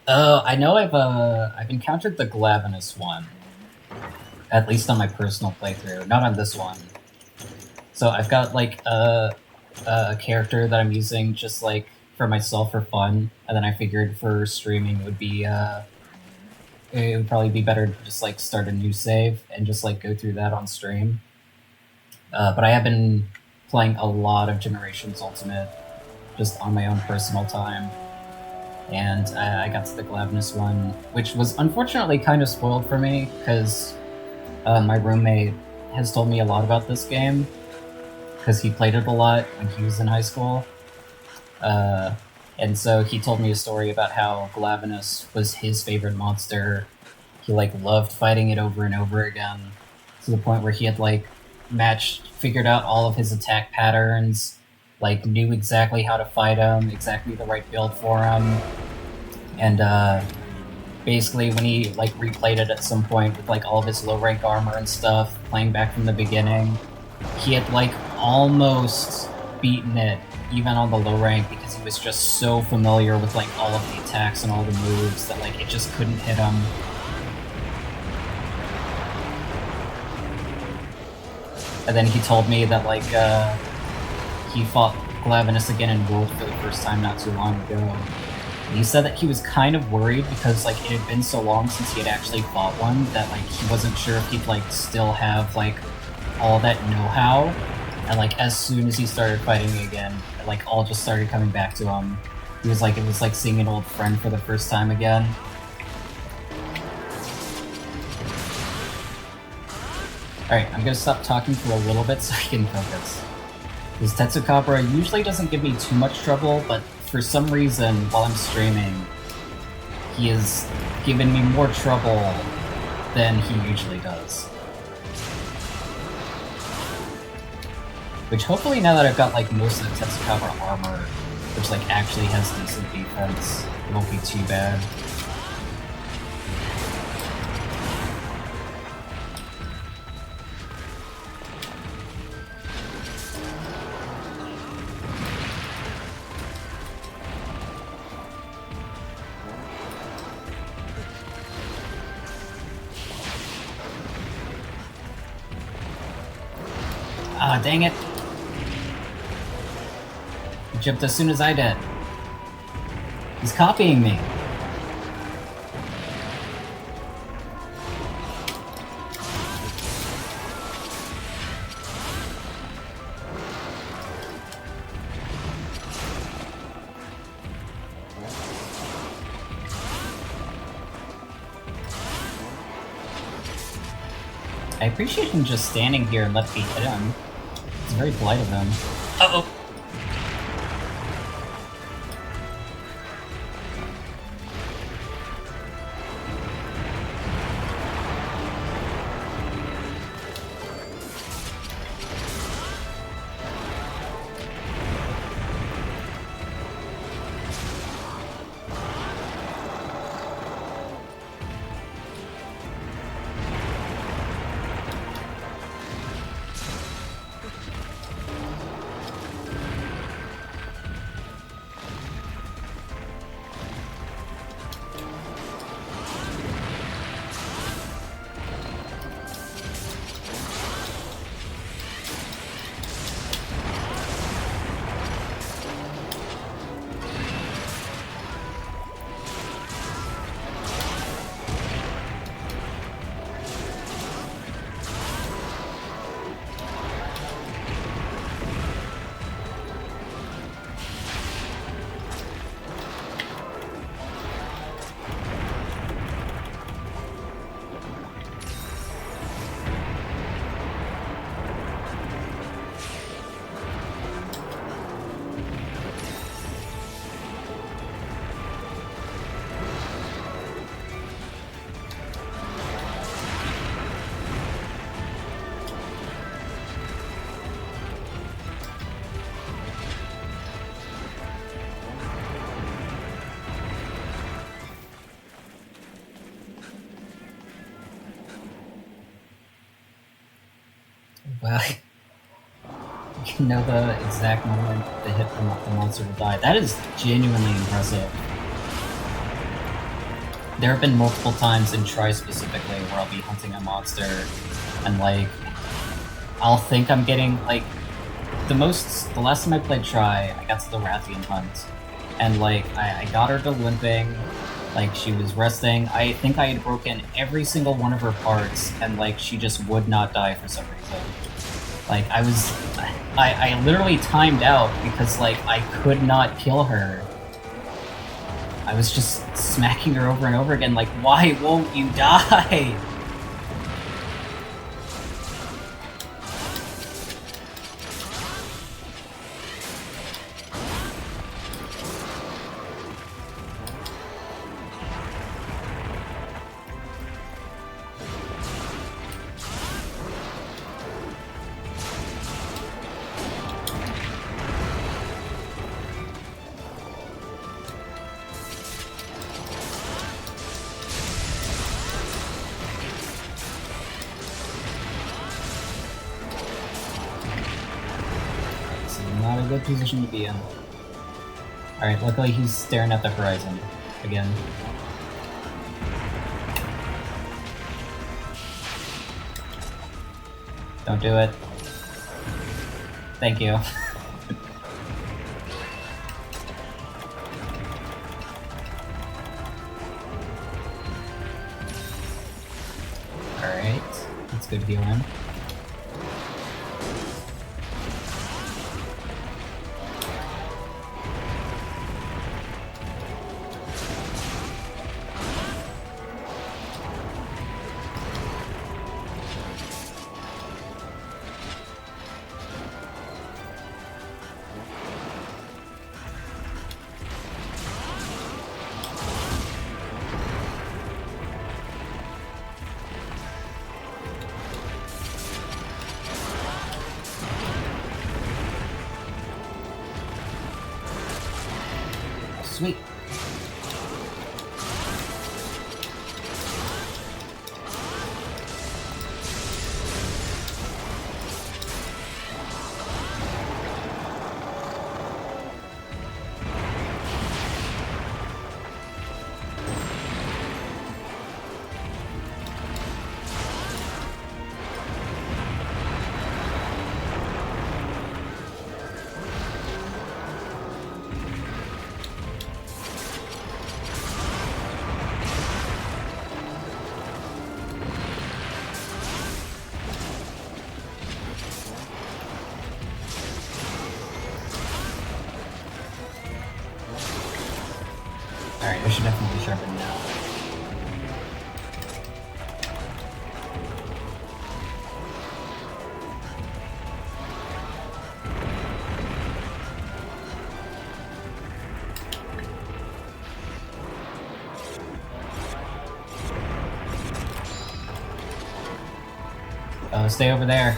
I know I've encountered the Glavenus one, at least on my personal playthrough, not on this one. So I've got like a character that I'm using just like for myself for fun, and then I figured for streaming it would be it would probably be better to just like start a new save and just like go through that on stream. But I have been playing a lot of Generations Ultimate just on my own personal time. And I got to the Glavenus one, which was unfortunately kind of spoiled for me, because my roommate has told me a lot about this game, because he played it a lot when he was in high school. And so he told me a story about how Glavenus was his favorite monster. He like loved fighting it over and over again, to the point where he had like figured out all of his attack patterns, like knew exactly how to fight him, exactly the right build for him. And basically when he like replayed it at some point with like all of his low rank armor and stuff, playing back from the beginning, he had like almost beaten it even on the low rank, because he was just so familiar with like all of the attacks and all the moves that like it just couldn't hit him. And then he told me that like he fought Glavenus again in World for the first time not too long ago. And he said that he was kind of worried because like it had been so long since he had actually fought one that like he wasn't sure if he'd like still have like all that know-how. And like as soon as he started fighting again, it, like all just started coming back to him. He was like, it was like seeing an old friend for the first time again. Alright, I'm gonna stop talking for a little bit so I can focus. This Tetsucabra usually doesn't give me too much trouble, but for some reason, while I'm streaming, he has given me more trouble than he usually does. Which hopefully now that I've got like most of the Tetsucabra armor, which like actually has decent defense, it won't be too bad. Ah, dang it! He jumped as soon as I did. He's copying me. I appreciate him just standing here and let me hit him. It's very polite of him. Uh-oh! Wow. You know the exact moment they hit the monster will die. That is genuinely impressive. There have been multiple times in Tri specifically where I'll be hunting a monster and like I'll think I'm getting like the last time I played Tri, I got to the Rathian hunt and like I got her to limping, like she was resting. I think I had broken every single one of her parts and like she just would not die for some reason. Like I literally timed out because like I could not kill her. I was just smacking her over and over again like, why won't you die? Not a good position to be in. Alright, luckily he's staring at the horizon again. Don't do it. Thank you. Alright, that's good healing. Sweet. Alright, I should definitely sharpen now. Stay over there.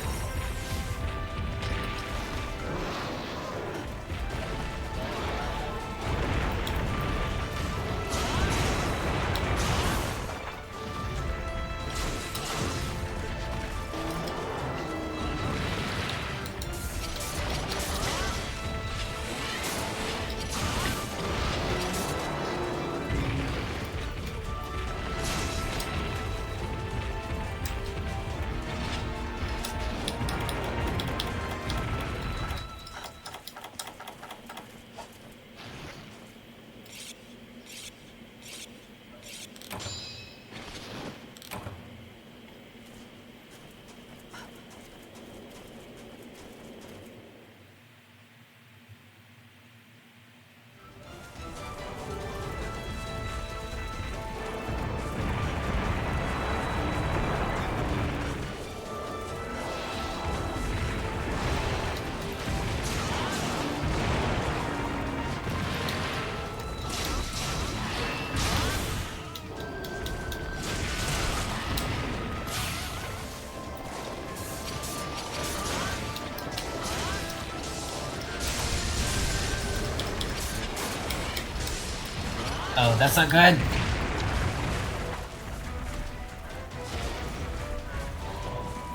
Oh, that's not good.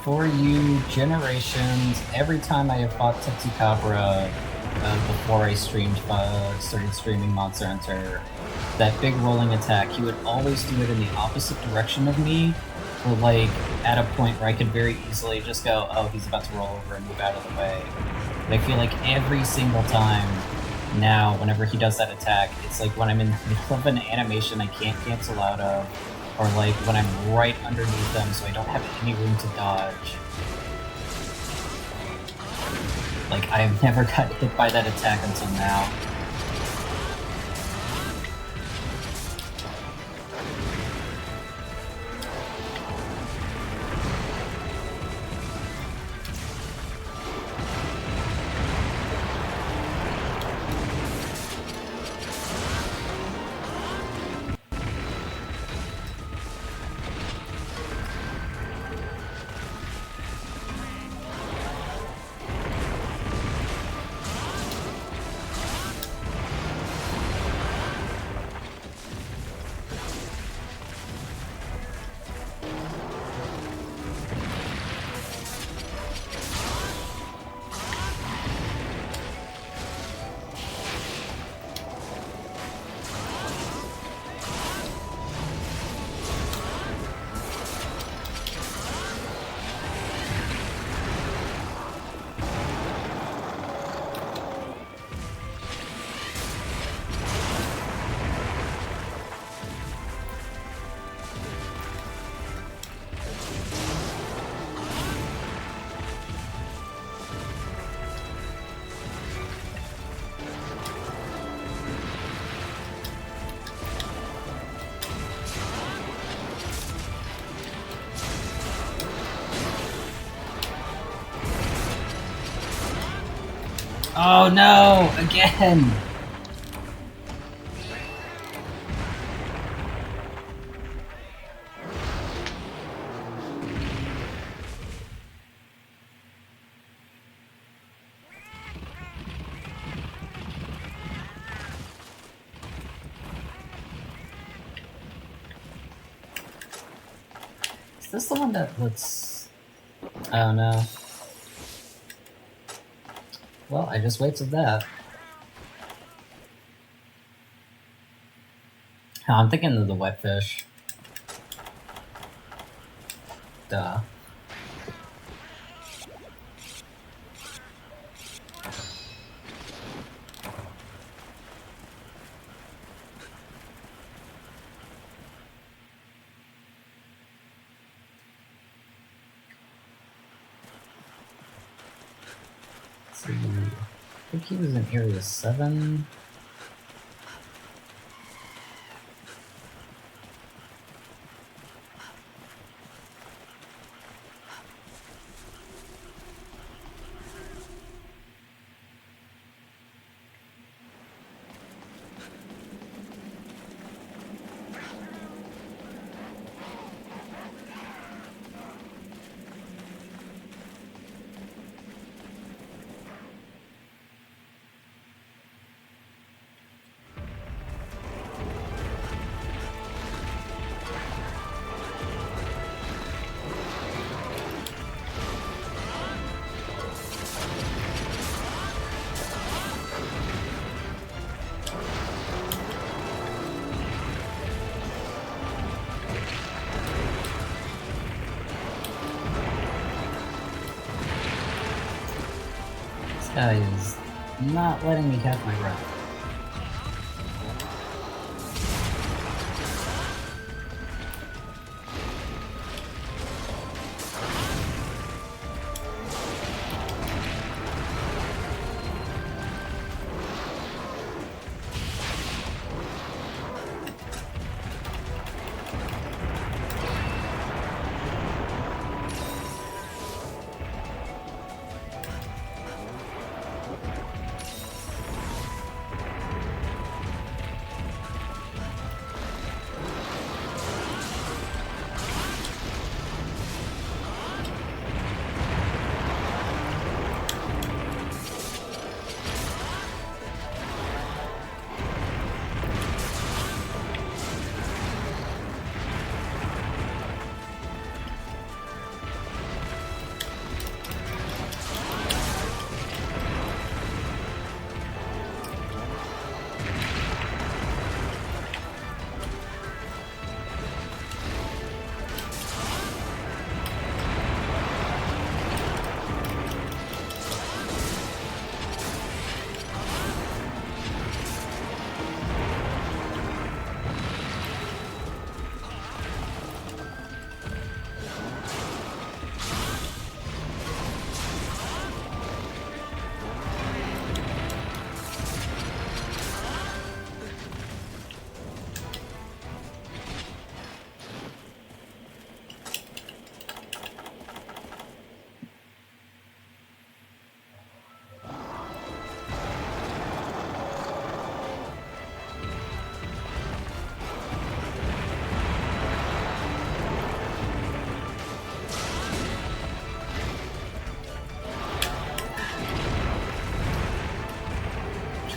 For you, generations, every time I have fought Tetsucabra before I started streaming Monster Hunter, that big rolling attack, he would always do it in the opposite direction of me, or like at a point where I could very easily just go, oh, he's about to roll over and move out of the way. But I feel like every single time now, whenever he does that attack, it's like when I'm in the middle of an animation I can't cancel out of, or like when I'm right underneath them so I don't have any room to dodge. Like, I have never got hit by that attack until now. Oh no! Again! Is this the one that looks... Oh no. Well, I just wasted that. Oh, I'm thinking of the wet fish. Duh. Let's see. I think he was in Area 7. This guy is not letting me catch my breath.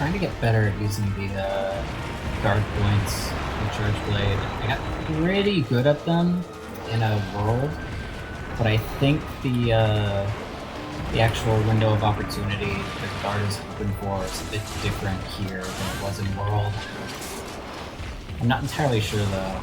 trying to get better at using the guard points with Charge Blade. I got pretty good at them in a world, but I think the actual window of opportunity that guard is open for is a bit different here than it was in world. I'm not entirely sure though.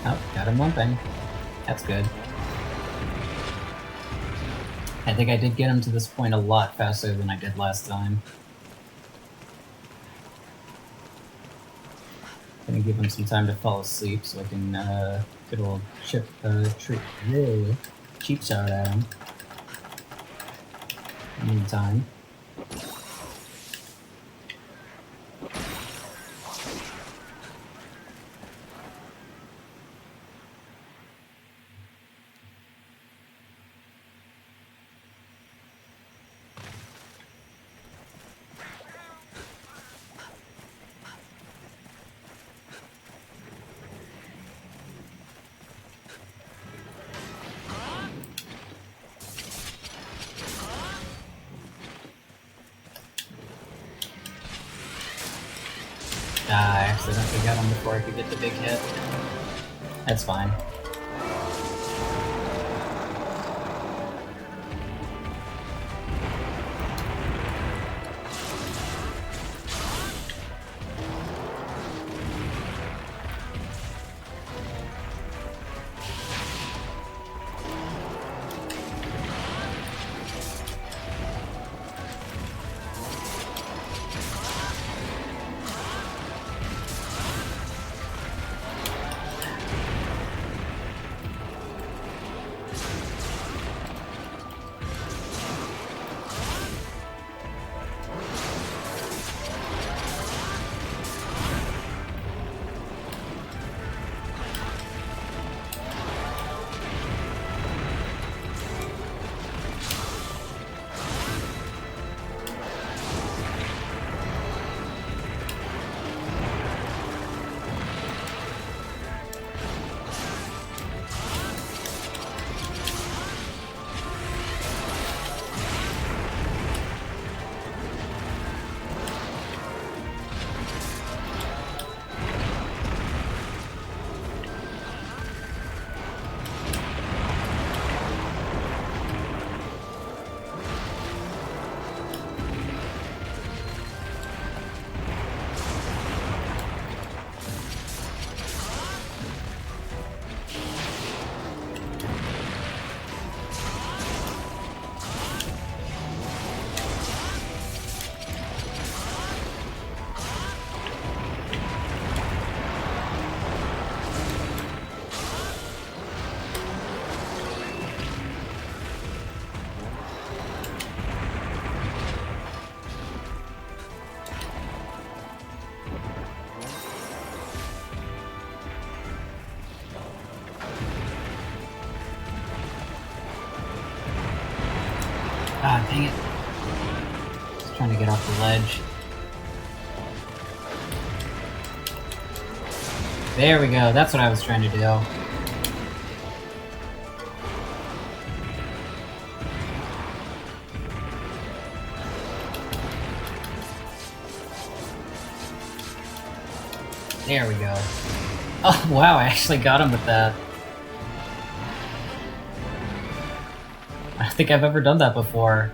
Oh, got him one thing. That's good. I think I did get him to this point a lot faster than I did last time. Gonna give him some time to fall asleep so I can good old cheap shot at him. In the meantime. I accidentally got him before I could get the big hit. That's fine. Ah, dang it. Just trying to get off the ledge. There we go, that's what I was trying to do. There we go. Oh, wow, I actually got him with that. I don't think I've ever done that before.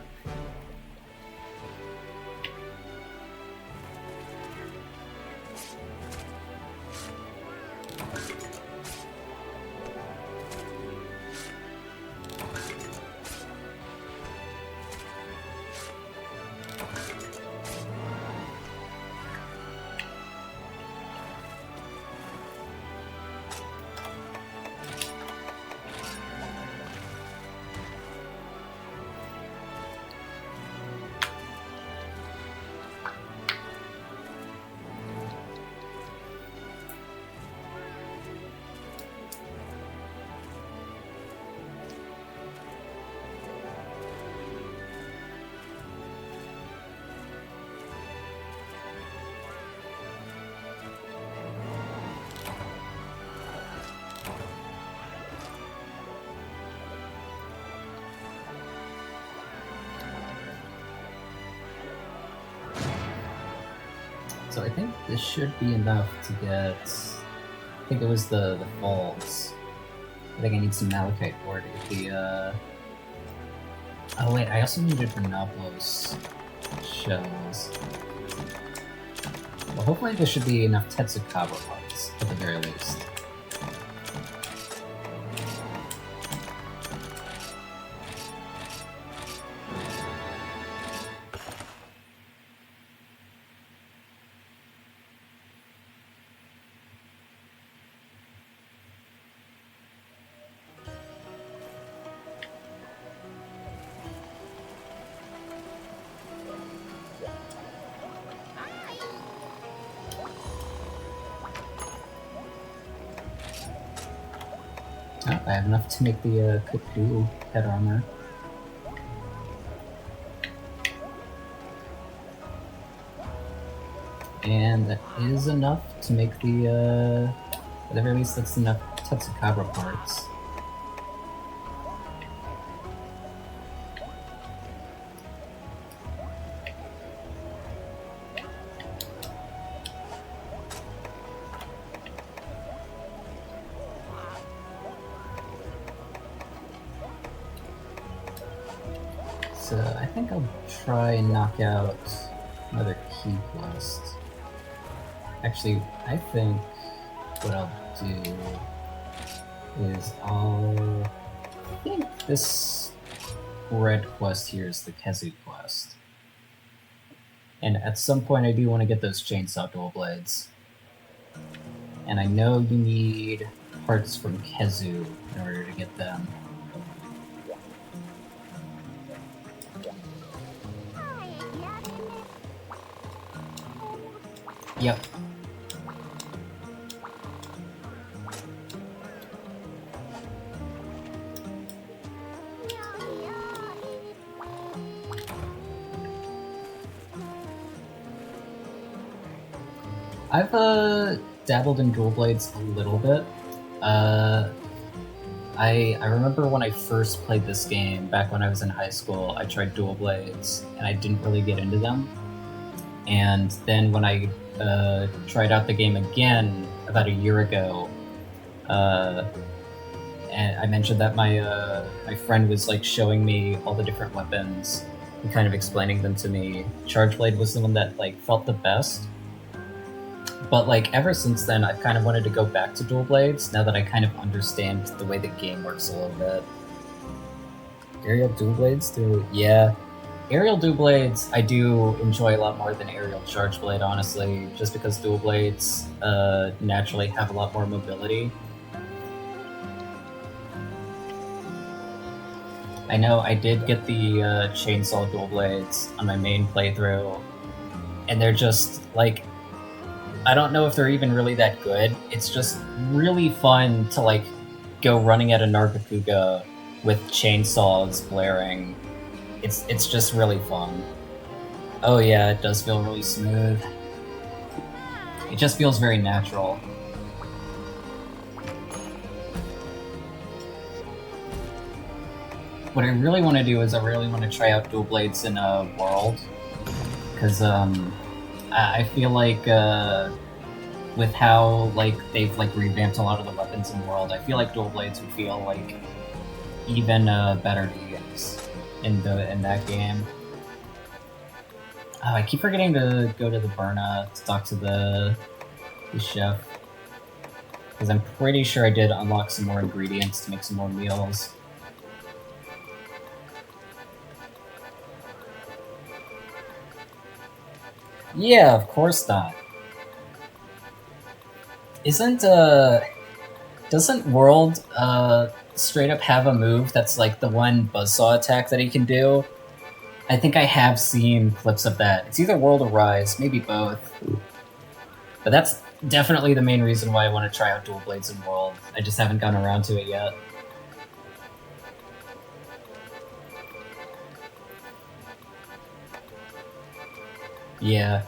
So I think this should be enough to get... I think it was the falls. I think I need some malachite ore to get the... Oh wait, I also needed Renoblos shells. Well, hopefully there should be enough Tetsucabra parts, at the very least. Oh, I have enough to make the Kuku head armor. And that is enough to make the, at the very least that's enough Tetsucabra parts. So I think I'll try and knock out another key quest. Actually, I think what I'll do is I think this red quest here is the Kezu quest. And at some point I do want to get those chainsaw dual blades. And I know you need parts from Kezu in order to get them. Yep. I've dabbled in dual blades a little bit. I remember when I first played this game back when I was in high school, I tried dual blades and I didn't really get into them. And then when I tried out the game again about a year ago, and I mentioned that my friend was like showing me all the different weapons and kind of explaining them to me. Charge Blade was the one that like felt the best. But like ever since then, I've kind of wanted to go back to dual blades now that I kind of understand the way the game works a little bit. Aerial dual blades do, yeah. Aerial dual blades I do enjoy a lot more than aerial charge blade, honestly, just because dual blades naturally have a lot more mobility. I know I did get the chainsaw dual blades on my main playthrough, and they're just like, I don't know if they're even really that good. It's just really fun to like go running at a Nargacuga with chainsaws blaring. It's just really fun. Oh yeah, it does feel really smooth. It just feels very natural. What I really want to do is I really want to try out dual blades in a world, because I feel like with how like they've like revamped a lot of the weapons in World, I feel like dual blades would feel like even better to use in that game. I keep forgetting to go to the Burna to talk to the chef, because I'm pretty sure I did unlock some more ingredients to make some more meals. Yeah, of course not. Doesn't World, straight up have a move that's like the one buzzsaw attack that he can do? I think I have seen clips of that. It's either World or Rise, maybe both. But that's definitely the main reason why I want to try out dual blades in World. I just haven't gotten around to it yet. Yeah.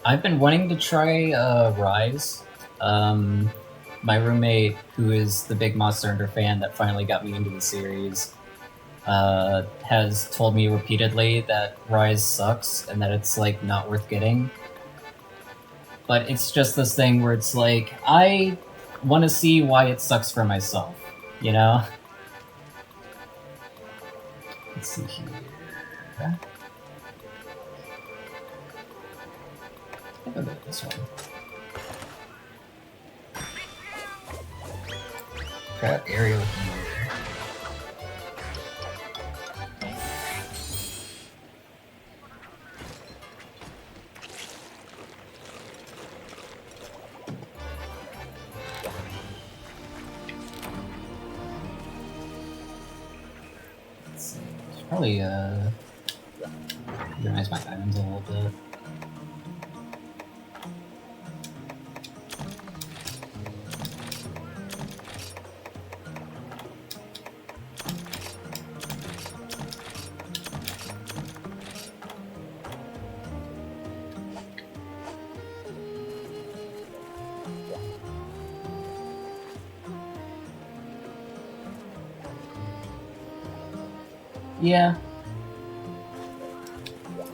I've been wanting to try Rise. My roommate, who is the big Monster Hunter fan that finally got me into the series, has told me repeatedly that Rise sucks and that it's like not worth getting. But it's just this thing where it's like, I want to see why it sucks for myself, you know? Let's see here. I think I'll go with this one. Crap, area with the mirror. Let's see. Should probably organize my items a little bit. Yeah.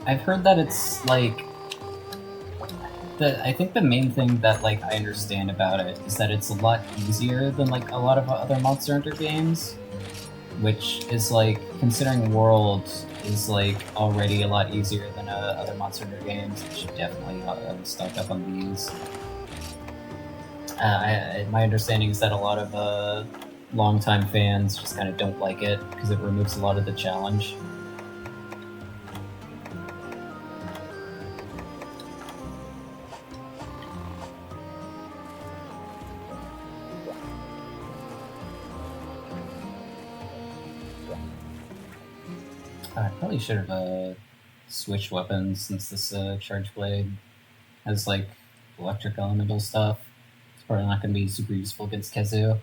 I've heard that it's like I think the main thing that like I understand about it is that it's a lot easier than like a lot of other Monster Hunter games, which is like, considering World is like already a lot easier than other Monster Hunter games, I should definitely stock up on these. My understanding is that a lot of longtime fans just kind of don't like it because it removes a lot of the challenge. I probably should have switched weapons since this Charge Blade has like electric elemental stuff. It's probably not going to be super useful against Kezu.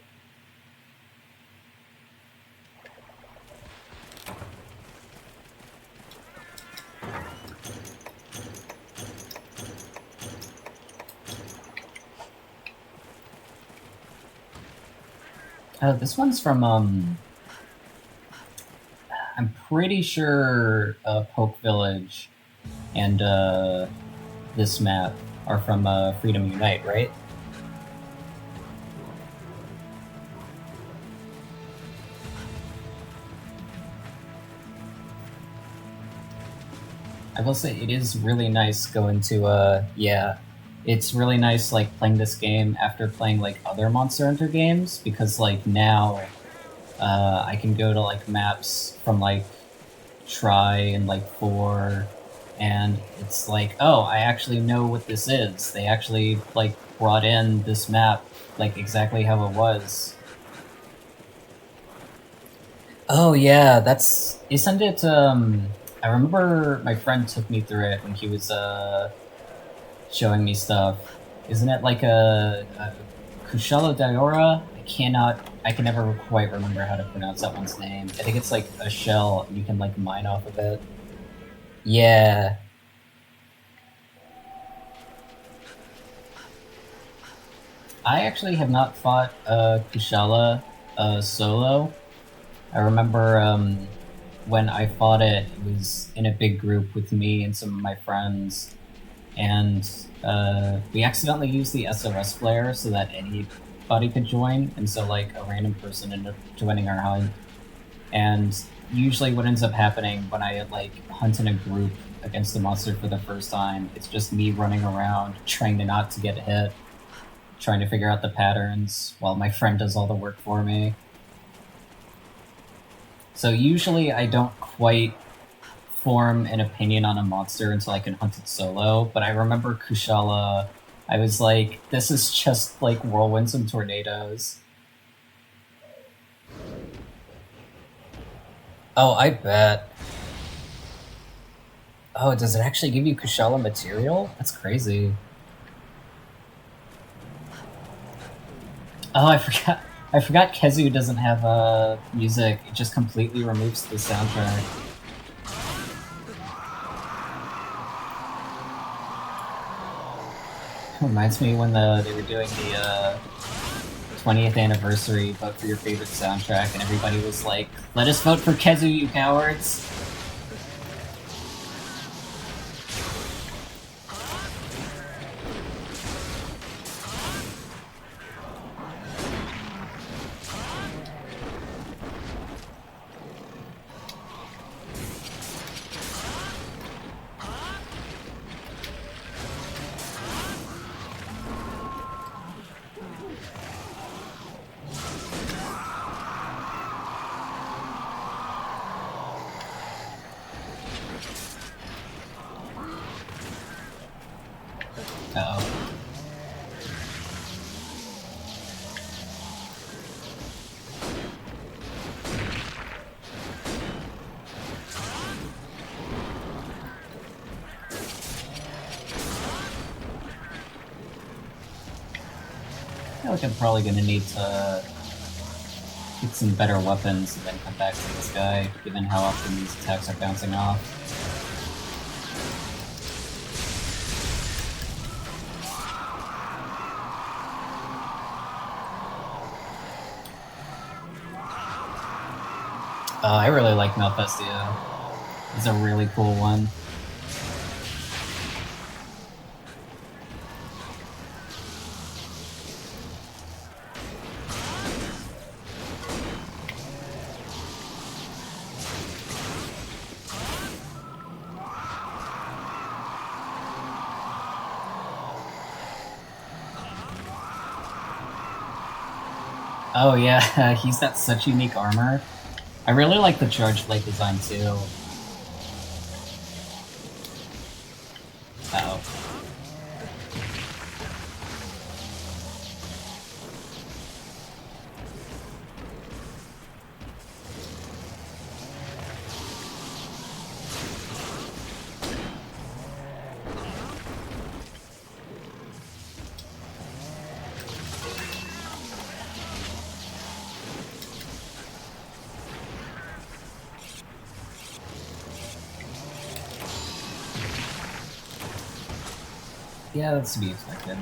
This one's from, I'm pretty sure Poke Village and this map are from Freedom Unite, right? I will say it is really nice going to, yeah, it's really nice like playing this game after playing like other Monster Hunter games, because like now I can go to like maps from like Tri and like 4, and it's like, oh, I actually know what this is. They actually like brought in this map like exactly how it was. Oh yeah, that's, isn't it, I remember my friend took me through it when he was showing me stuff. Isn't it like a Kushala Diora? I can never quite remember how to pronounce that one's name. I think it's like a shell, and you can like mine off of it. Yeah. I actually have not fought Kushala solo. I remember when I fought it, it was in a big group with me and some of my friends, and we accidentally used the SOS flare so that anybody could join, and so like a random person ended up joining our hunt. And usually what ends up happening when I like hunt in a group against a monster for the first time, it's just me running around trying to not to get hit, trying to figure out the patterns while my friend does all the work for me. So usually I don't quite form an opinion on a monster until I can hunt it solo, but I remember Kushala, I was like, this is just like whirlwinds and tornadoes. Oh, I bet. Oh, does it actually give you Kushala material? That's crazy. Oh, I forgot Kezu doesn't have music. It just completely removes the soundtrack. Reminds me when they were doing the 20th anniversary vote for your favorite soundtrack, and everybody was like, "Let us vote for Kezu, you cowards!" Uh-oh. I feel like I'm probably gonna need to get some better weapons and then come back to this guy, given how often these attacks are bouncing off. I really like Malfestio. It's a really cool one. Oh yeah, he's got such unique armor. I really like the charge blade design too. Uh-oh. Yeah, that's to be expected.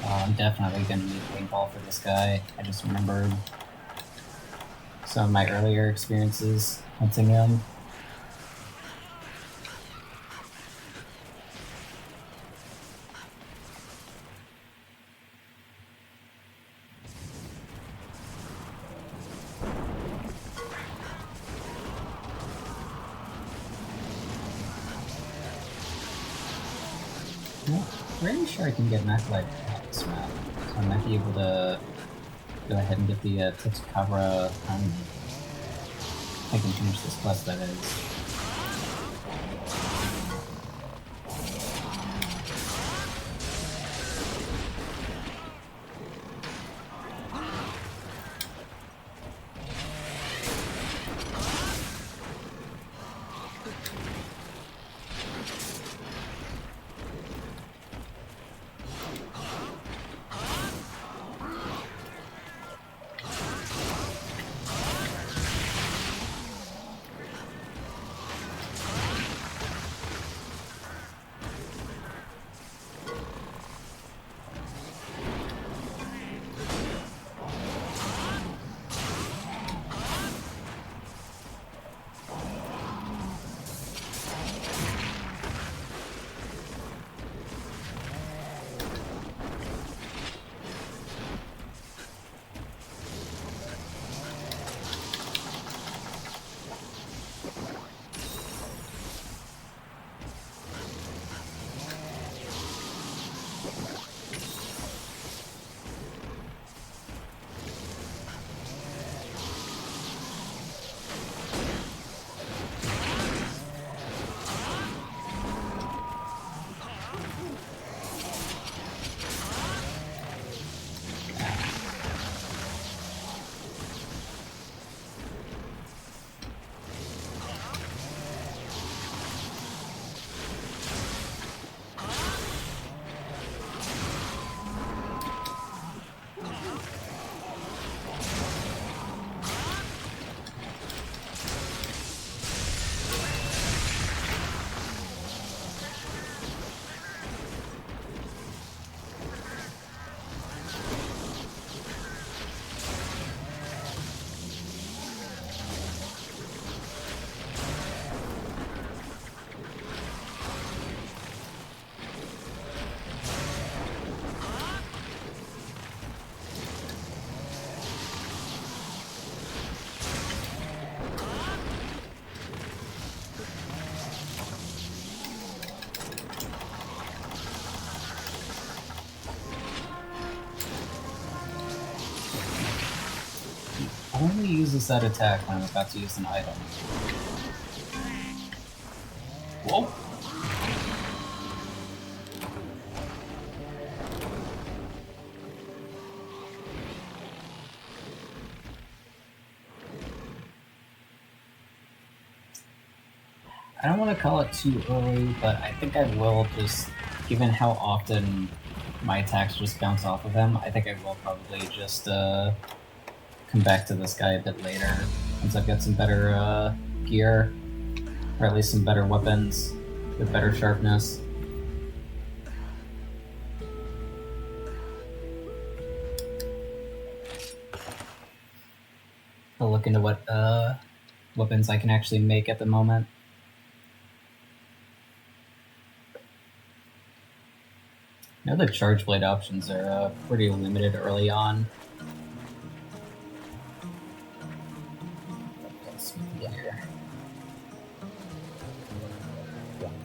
I'm definitely gonna need paintball for this guy. I just remembered some of my earlier experiences hunting him. Pretty sure I can get Maclight on this map, so I might be able to go ahead and get the Tetsucabra. I can finish this quest, that is. only uses that attack when I'm about to use an item. Whoa! I don't want to call it too early, but I think I will just, given how often my attacks just bounce off of him, I think I will probably just come back to this guy a bit later, once I've got some better gear, or at least some better weapons with better sharpness. I'll look into what weapons I can actually make at the moment. I know the charge blade options are pretty limited early on.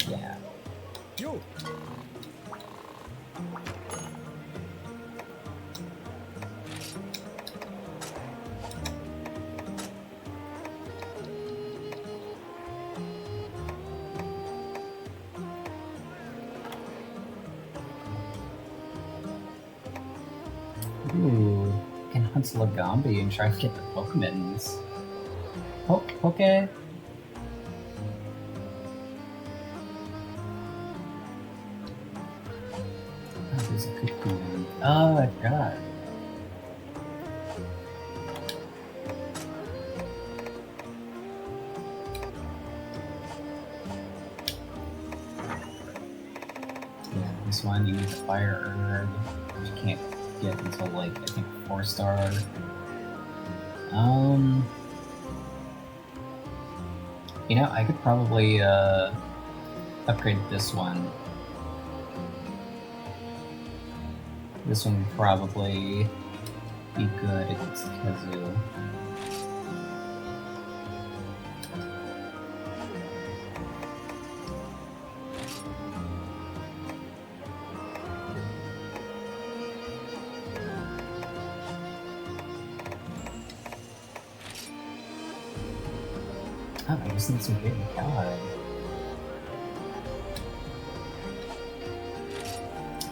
Yeah. Ooh, can hunt Lagambi and try to get the Pokemons. Okay. Oh, there's a Cocoon. Oh, I forgot. Yeah, this one you need the Fire Herb, which you can't get until, like, I think 4-star. You know, I could probably upgrade this one. This one would probably be good against Kazoo. Oh, I just need some great Macalhide.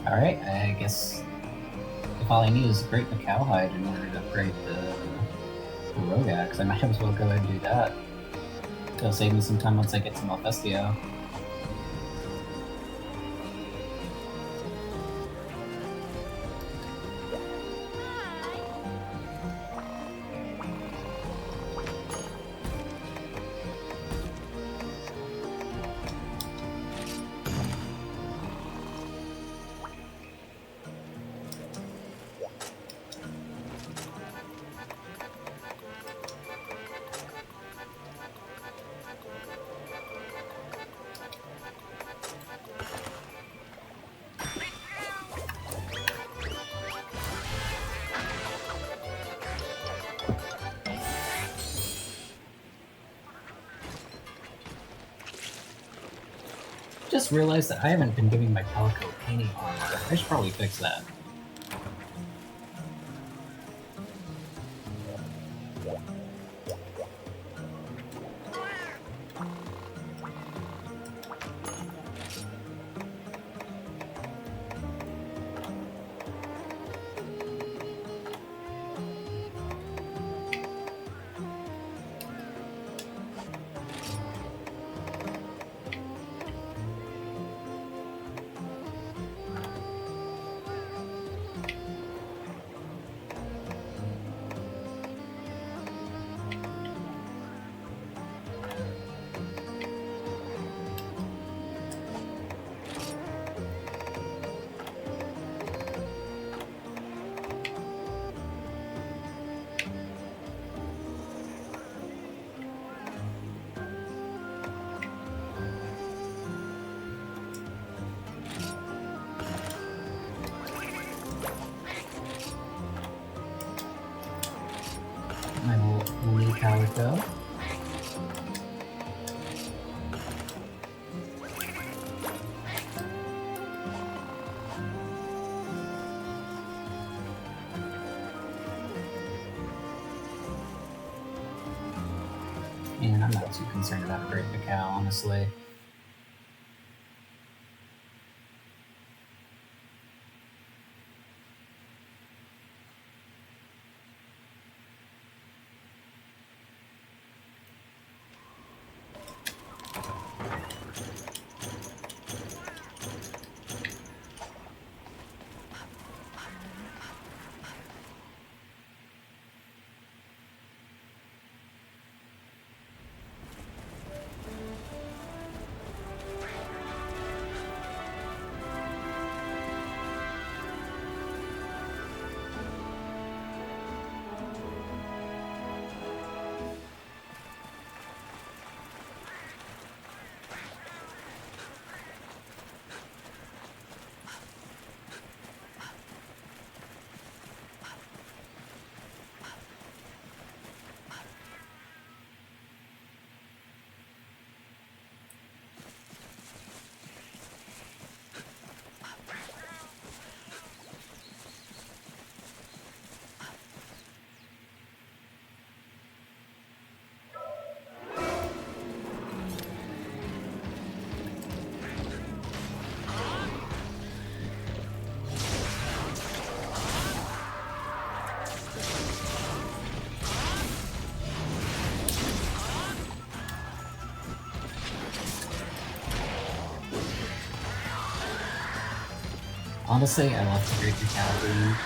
Alright, I guess if all I need is a great Macalhide in order to upgrade the Rogax, I might as well go ahead and do that. It'll save me some time once I get to Malfestio. Just realized that I haven't been giving my Palico any armor. I should probably fix that. My little Calico. I'm not too concerned about a Great Macau, honestly. Honestly, I love the Great Macau theme.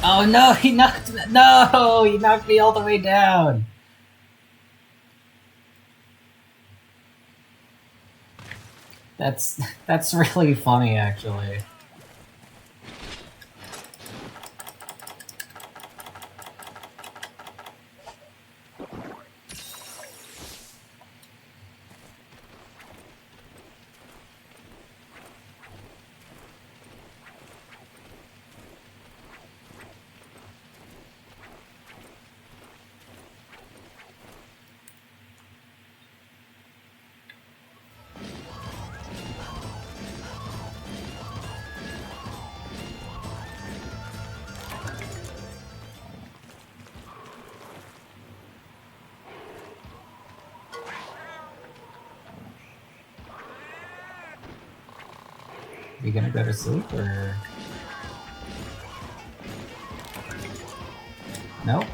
Oh no, he knocked me all the way down. That's really funny, actually. Are you gonna go to sleep, or...? Nope.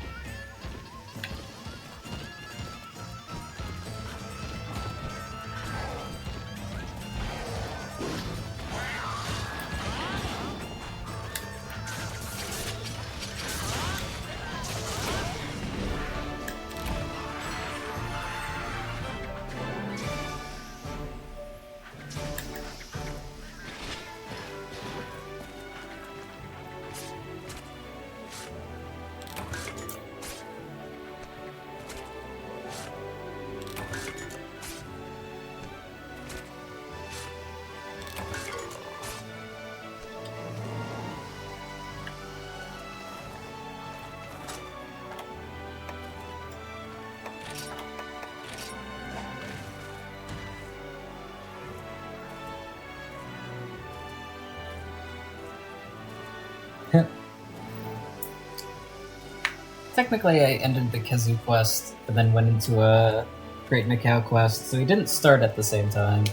Technically, I ended the Kazoo quest, but then went into a Great Macau quest, so we didn't start at the same time.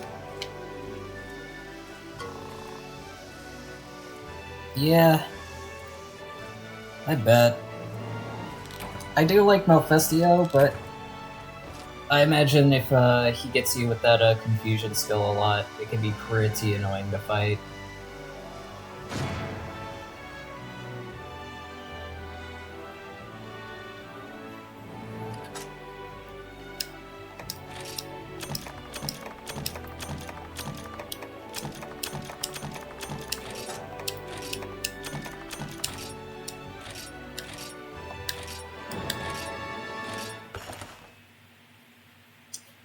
Yeah, I bet. I do like Malfestio, but I imagine if he gets you with that confusion skill a lot, it can be pretty annoying to fight.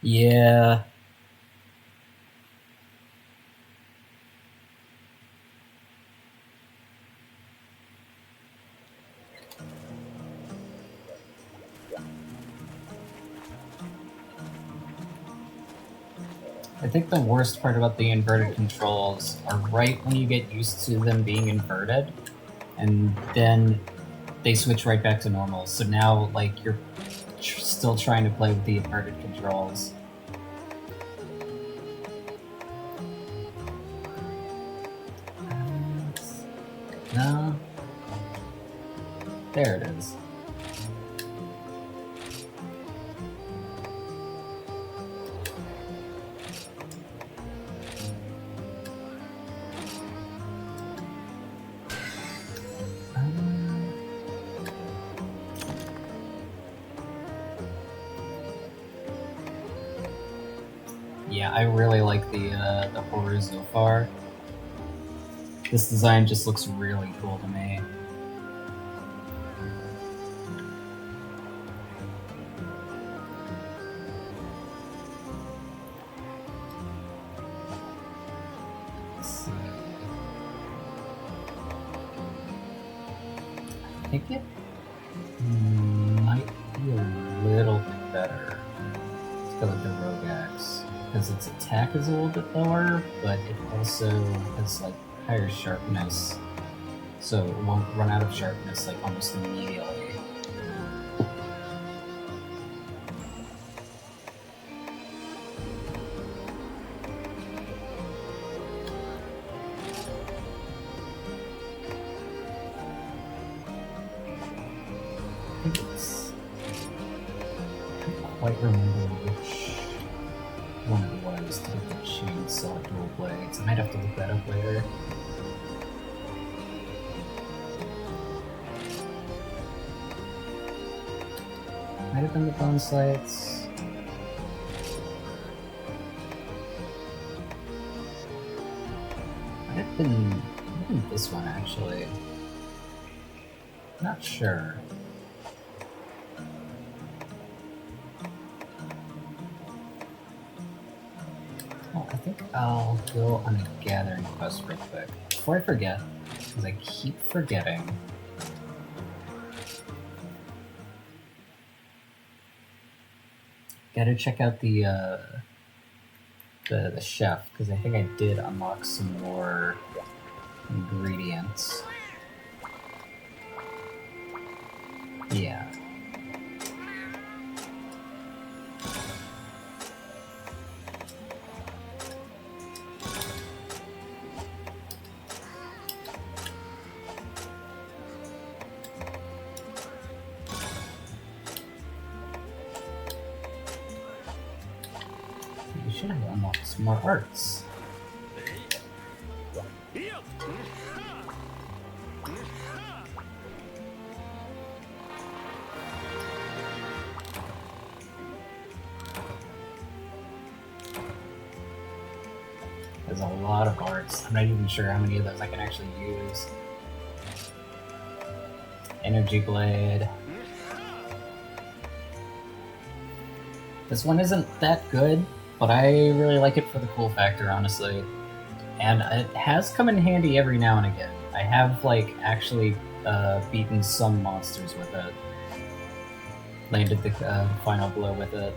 Yeah. I think the worst part about the inverted controls are right when you get used to them being inverted, and then they switch right back to normal. So now, like, you're still trying to play with the inverted controls. No. There it is. Yeah, I really like the horror so far. This design just looks really cool to me. Let's see. I think it might be a little bit better to go with the Rogue Axe, because its attack is a little bit lower, but it also has like higher sharpness, so it won't run out of sharpness like almost immediately. I think it's... I don't quite remember which one it was to get the chainsaw dual blades. I might have to look that up later. Might have been the bone sights. Might have been this one, actually. Not sure. Well, I think I'll go on a gathering quest real quick. Before I forget, because I keep forgetting. Gotta check out the chef, because I think I did unlock some more ingredients. Yeah. You should have unlocked some more arts. There's a lot of arts. I'm not even sure how many of those I can actually use. Energy Blade. This one isn't that good, but I really like it for the cool factor, honestly. And it has come in handy every now and again. I have, like, actually beaten some monsters with it. Landed the final blow with it.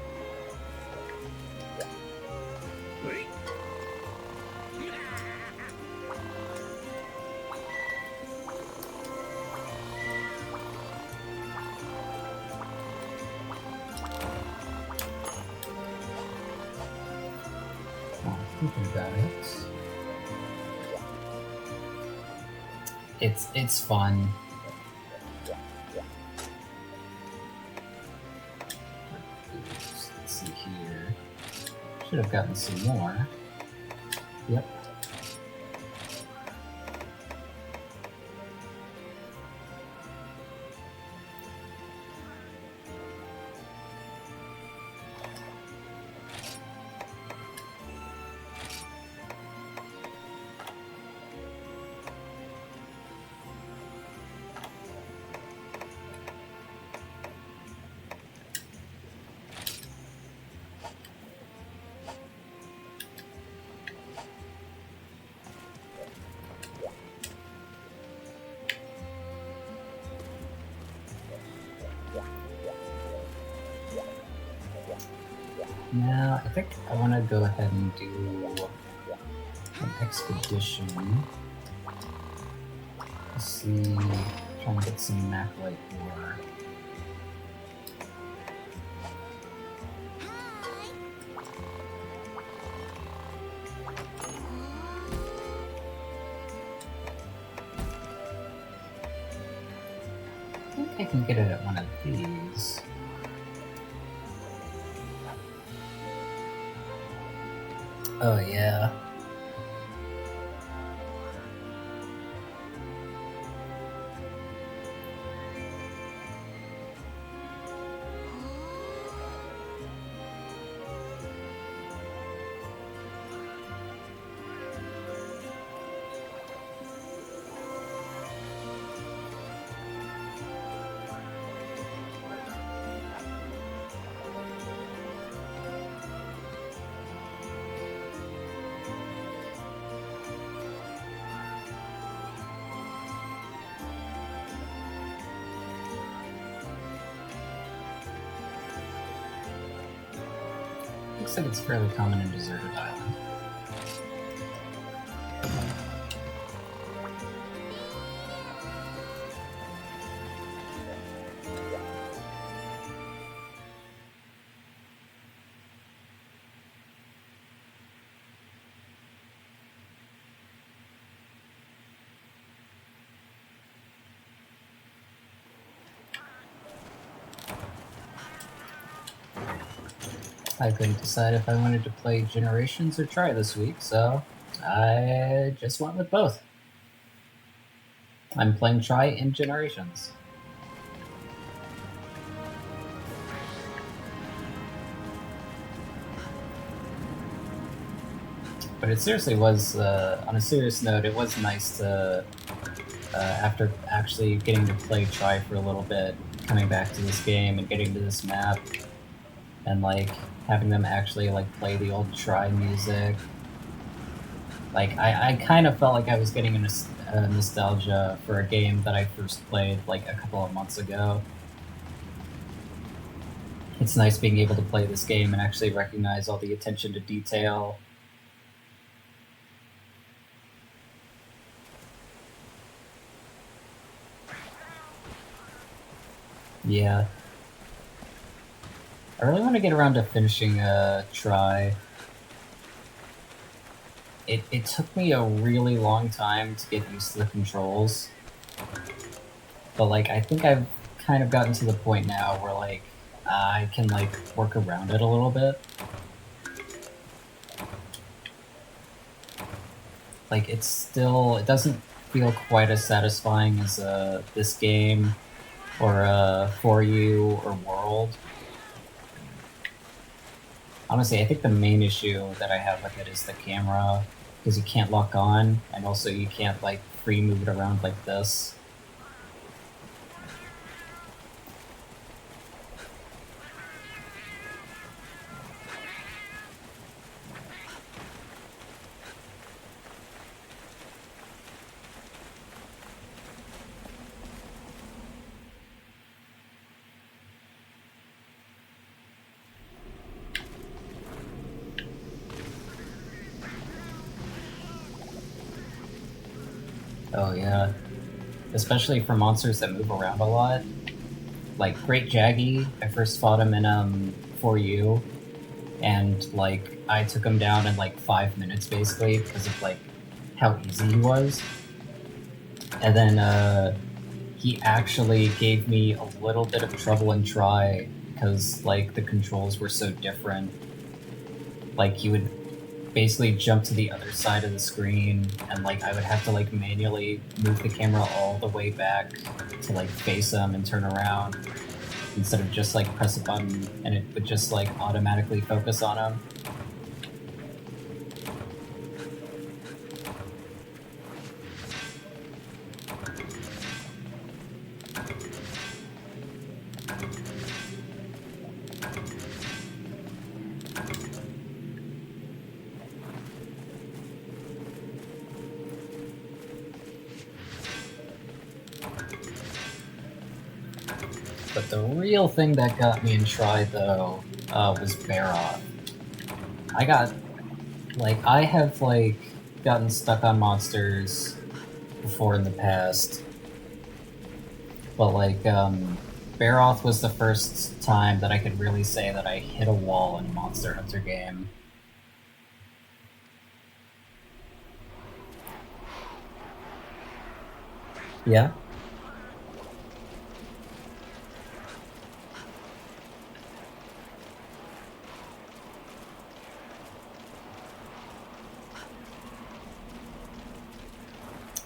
I think we got it. It's fun. Let's see here. Should have gotten some more. Yep. Now, I think I want to go ahead and do an expedition. Let's see, try and get some Maclight ore. I think I can get it at one of these. Oh yeah. Looks like it's fairly common in Deserted Island. I couldn't decide if I wanted to play Generations or Try this week, so I just went with both. I'm playing Try and Generations. But it seriously was, on a serious note, it was nice to, after actually getting to play Try for a little bit, coming back to this game and getting to this map, and like having them actually like play the old Try music. Like I kind of felt like I was getting a nostalgia for a game that I first played like a couple of months ago. It's nice being able to play this game and actually recognize all the attention to detail. Yeah. I really want to get around to finishing Try. It took me a really long time to get used to the controls. But like I think I've kind of gotten to the point now where like I can like work around it a little bit. Like it doesn't feel quite as satisfying as this game or For You or World. Honestly, I think the main issue that I have with it is the camera, because you can't lock on, and also you can't like free move it around like this. Oh yeah. Especially for monsters that move around a lot. Like Great Jaggy, I first fought him in For You, and like I took him down in like 5 minutes basically because of like how easy he was. And then he actually gave me a little bit of trouble in Try because like the controls were so different. Like he would basically jump to the other side of the screen, and like I would have to like manually move the camera all the way back to like face him and turn around instead of just like press a button and it would just like automatically focus on him. But the real thing that got me in Try, though, was Baroth. I have, like, gotten stuck on monsters before in the past. But, like, Baroth was the first time that I could really say that I hit a wall in a Monster Hunter game. Yeah?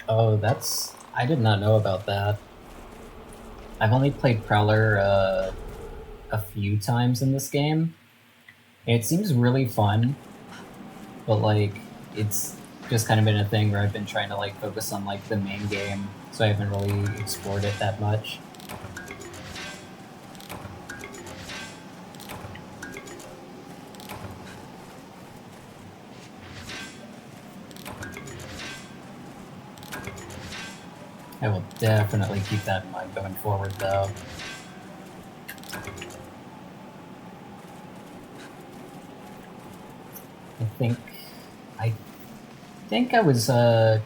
Oh, I did not know about that. I've only played Prowler a few times in this game. And it seems really fun, but like it's just kind of been a thing where I've been trying to like focus on like the main game, so I haven't really explored it that much. I will definitely keep that in mind going forward, though. I think I was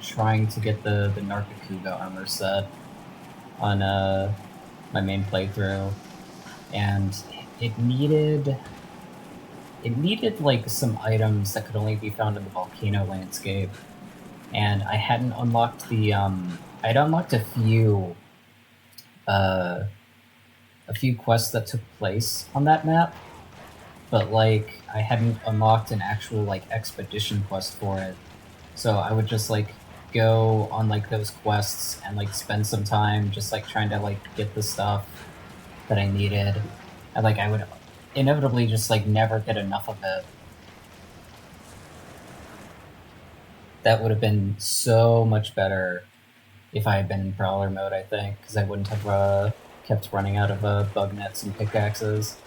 trying to get the Nargacuga armor set on my main playthrough, and it needed like some items that could only be found in the volcano landscape, and I hadn't unlocked I'd unlocked a few quests that took place on that map, but like I hadn't unlocked an actual like expedition quest for it. So I would just like go on like those quests and like spend some time just like trying to like get the stuff that I needed. And like I would inevitably just like never get enough of it. That would have been so much better if I had been in Prowler mode, I think, because I wouldn't have kept running out of bug nets and pickaxes.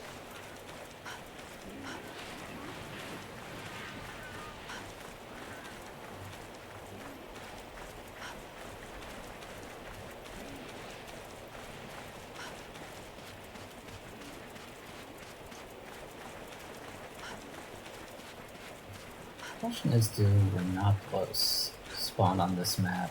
The question is, do Rhinoplos spawn on this map?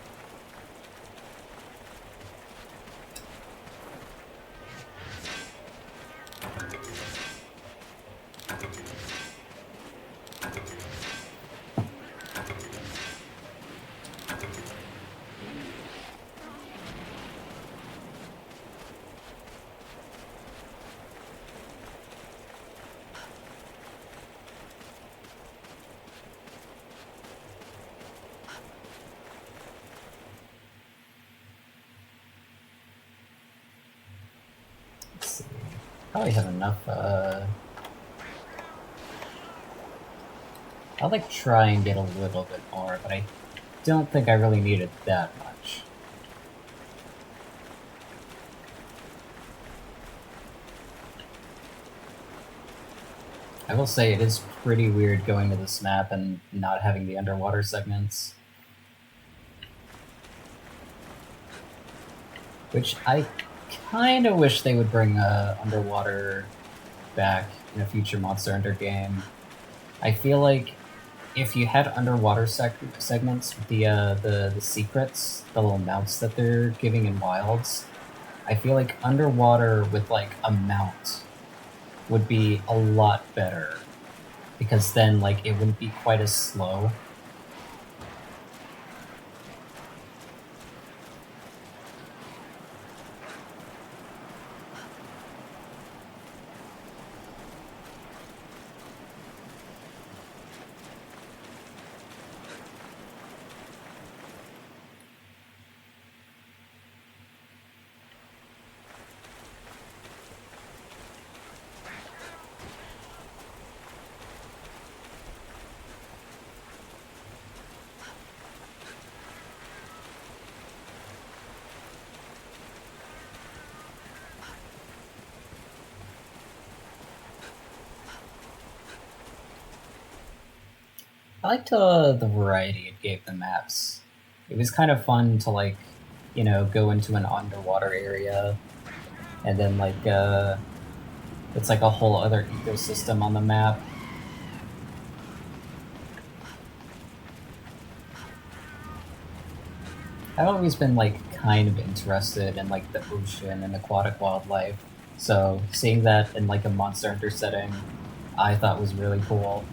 Probably have enough, I'll like try and get a little bit more, but I don't think I really need it that much. I will say it is pretty weird going to this map and not having the underwater segments. Which I kind of wish they would bring underwater back in a future Monster Hunter game. I feel like if you had underwater segments with the secrets, the little mounts that they're giving in Wilds, I feel like underwater with like a mount would be a lot better, because then like it wouldn't be quite as slow. I liked the variety it gave the maps. It was kind of fun to like, you know, go into an underwater area and then like it's like a whole other ecosystem on the map. I've always been like kind of interested in like the ocean and aquatic wildlife, so seeing that in like a Monster Hunter setting, I thought was really cool.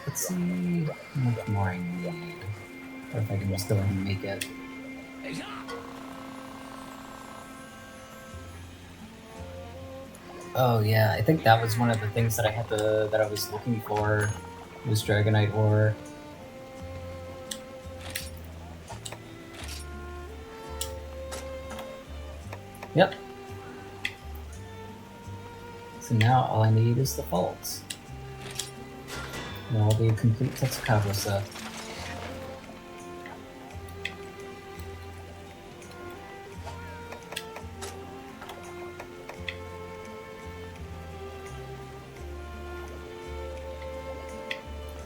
Let's see how much more I need, or if I can just go ahead and make it. Oh yeah, I think that was one of the things that I was looking for, was Dragonite ore. Yep. So now all I need is the faults. And I'll be a complete Tetsucabra set.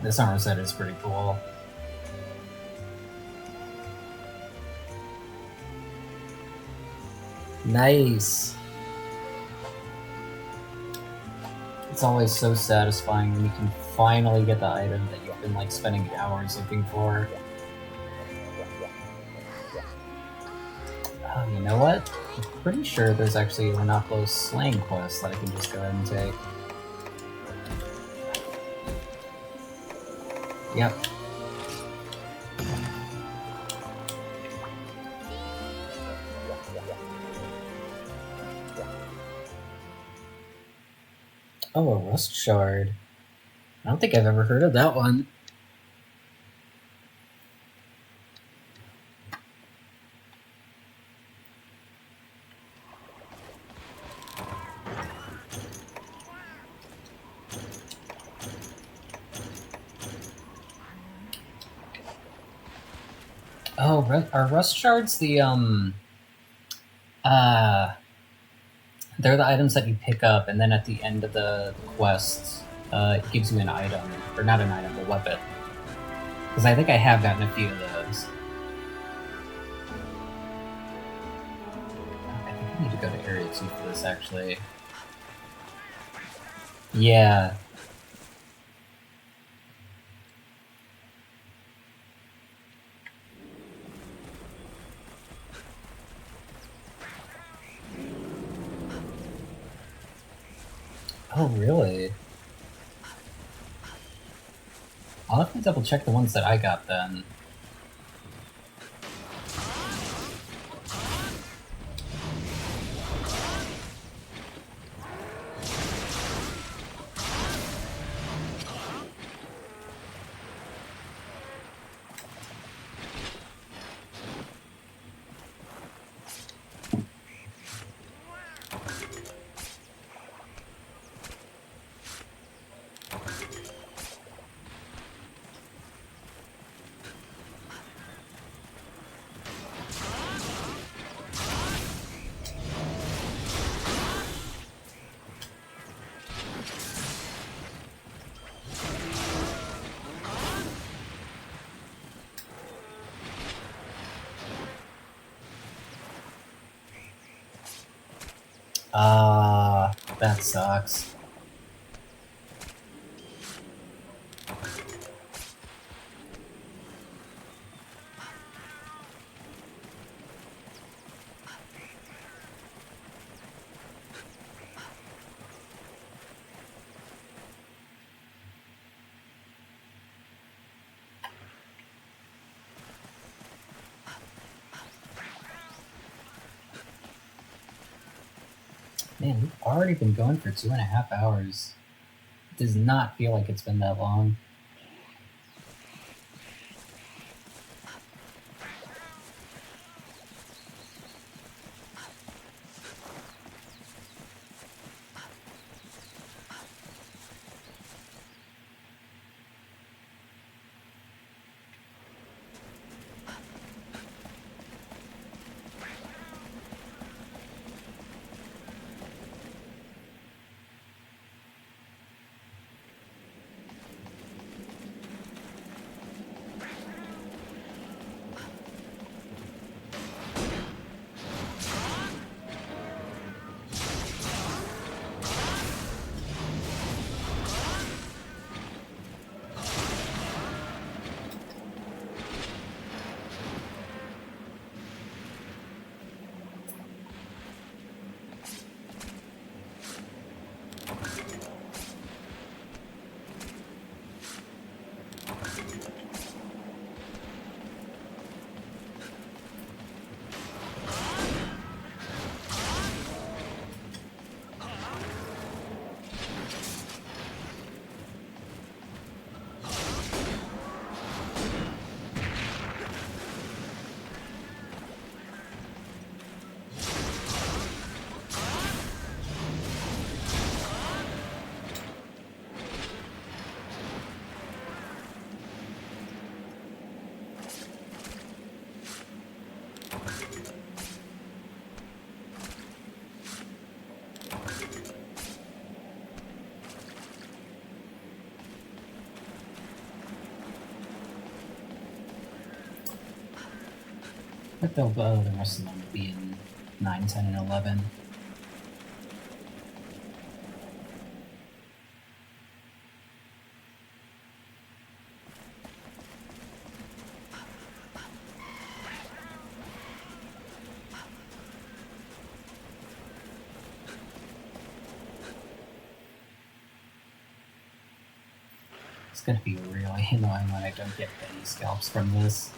This armor set is pretty cool. Nice! It's always so satisfying when you can finally get the item that you've been like spending hours looking for. Oh, you know what? I'm pretty sure there's actually a Renoplo slang quest that I can just go ahead and take. Yep. Oh, a rust shard. I don't think I've ever heard of that one. Oh, are rust shards the, they're the items that you pick up, and then at the end of the quest, it gives you an item. Or not an item, a weapon. Because I think I have gotten a few of those. I think I need to go to Area 2 for this, actually. Yeah. Oh, really? I'll have to double check the ones that I got then. That sucks. Man, we've already been going for 2.5 hours. It does not feel like it's been that long. But the rest of them will be in 9, 10, and 11. It's gonna be really annoying when I don't get any scalps from this.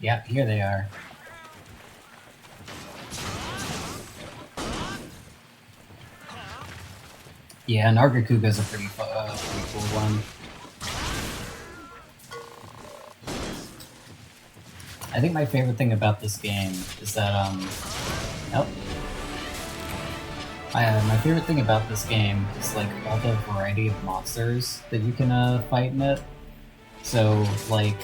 Yeah, here they are. Yeah, Nargacuga's a pretty cool one. I think my favorite thing about this game is that, my favorite thing about this game is, like, all the variety of monsters that you can, fight in it. So, like,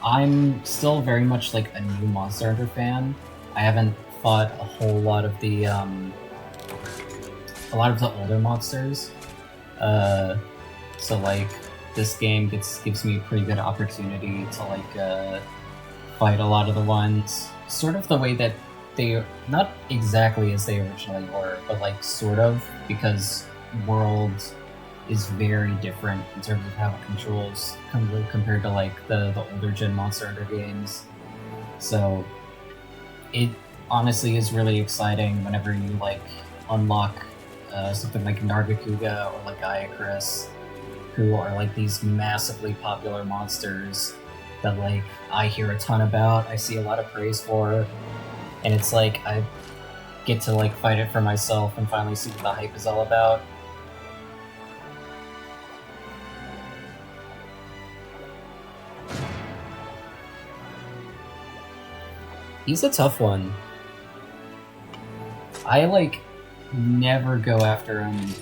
I'm still very much, like, a new Monster Hunter fan. I haven't fought a whole lot of the, older monsters. So, like, this game gives me a pretty good opportunity to, like, fight a lot of the ones sort of the way that they, not exactly as they originally were, but like sort of, because World is very different in terms of how it controls compared to like the older gen Monster Hunter games. So it honestly is really exciting whenever you like unlock something like Nargacuga or like Iacris, who are like these massively popular monsters that like I hear a ton about, I see a lot of praise for, and it's like I get to like fight it for myself and finally see what the hype is all about. He's a tough one. I like never go after him.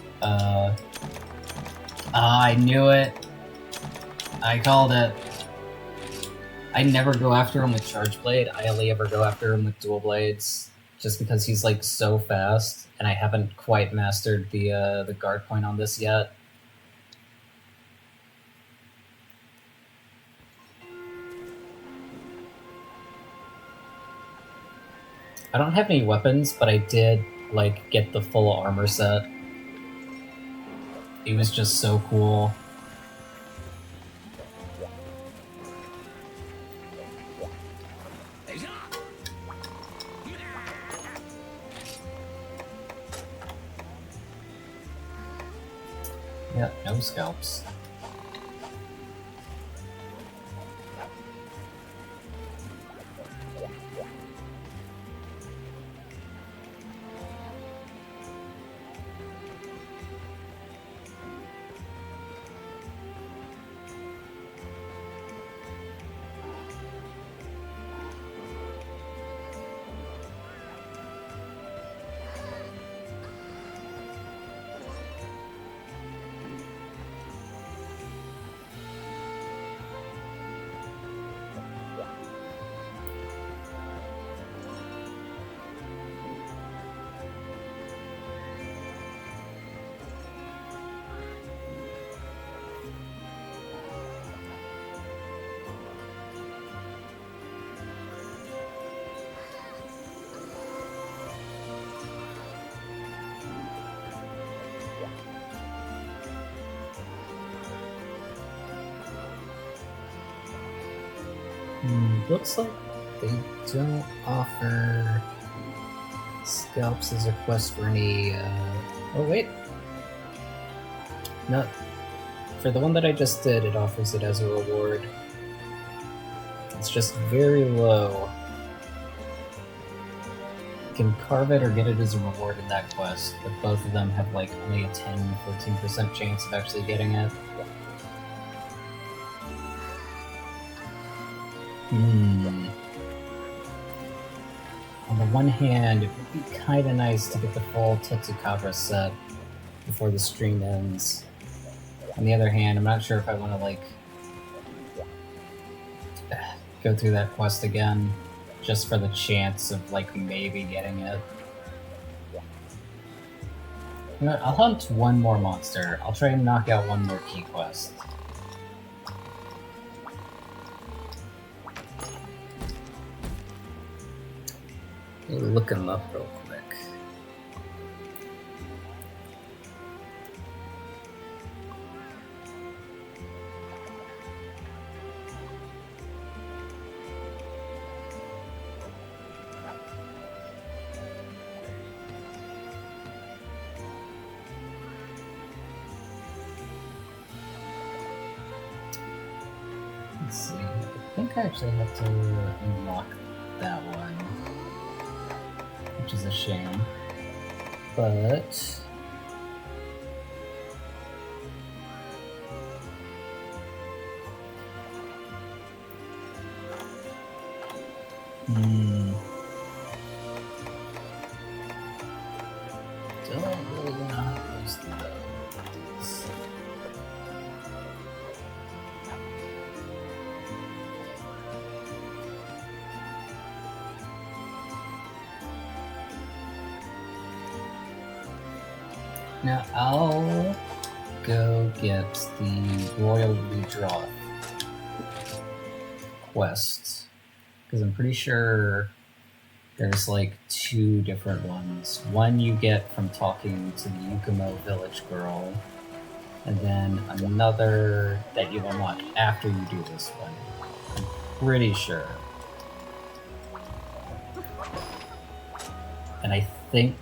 I knew it. I called it. I never go after him with Charge Blade. I only ever go after him with Dual Blades, just because he's like so fast, and I haven't quite mastered the guard point on this yet. I don't have any weapons, but I did like get the full armor set. It was just so cool. Yeah, no scalps. Looks like they don't offer scalps as a quest for any, oh wait. No. For the one that I just did, it offers it as a reward. It's just very low. You can carve it or get it as a reward in that quest, but both of them have like only a 10-14% chance of actually getting it. On the one hand, it would be kinda nice to get the full Tetsucabra set before the stream ends. On the other hand, I'm not sure if I want to, like, go through that quest again. just for the chance of, like, maybe getting it. You know what, I'll hunt one more monster. I'll try and knock out one more key quest. Look him up real quick. Let's see. I think I actually have to unlock that one, which is a shame. But don't really know how close to those. Now I'll go get the Royal Redraw quest, because I'm pretty sure there's like two different ones. One you get from talking to the Yukumo village girl, and then another that you unlock after you do this one. I'm pretty sure. And I think...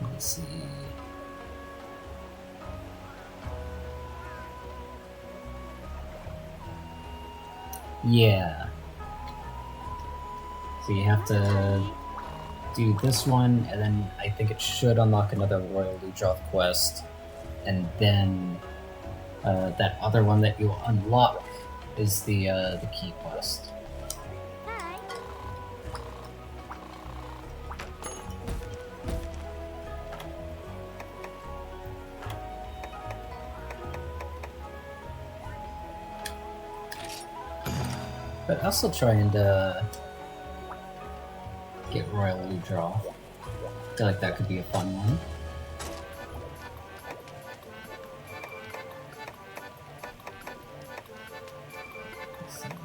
let's see... yeah. So you have to do this one, and then I think it should unlock another Royal Ludroth quest, and then that other one that you unlock is the key quest. But I'll still try and get Royal Ludroth. I feel like that could be a fun one. Let's see here.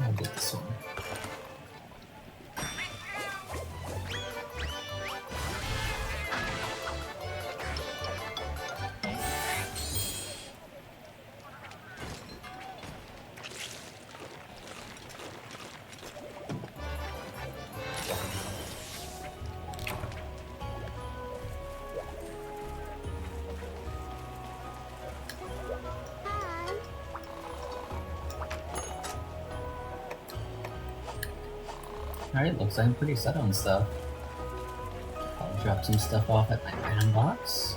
I'll get this one. Alright, looks like I'm pretty set on stuff. I'll drop some stuff off at my item box.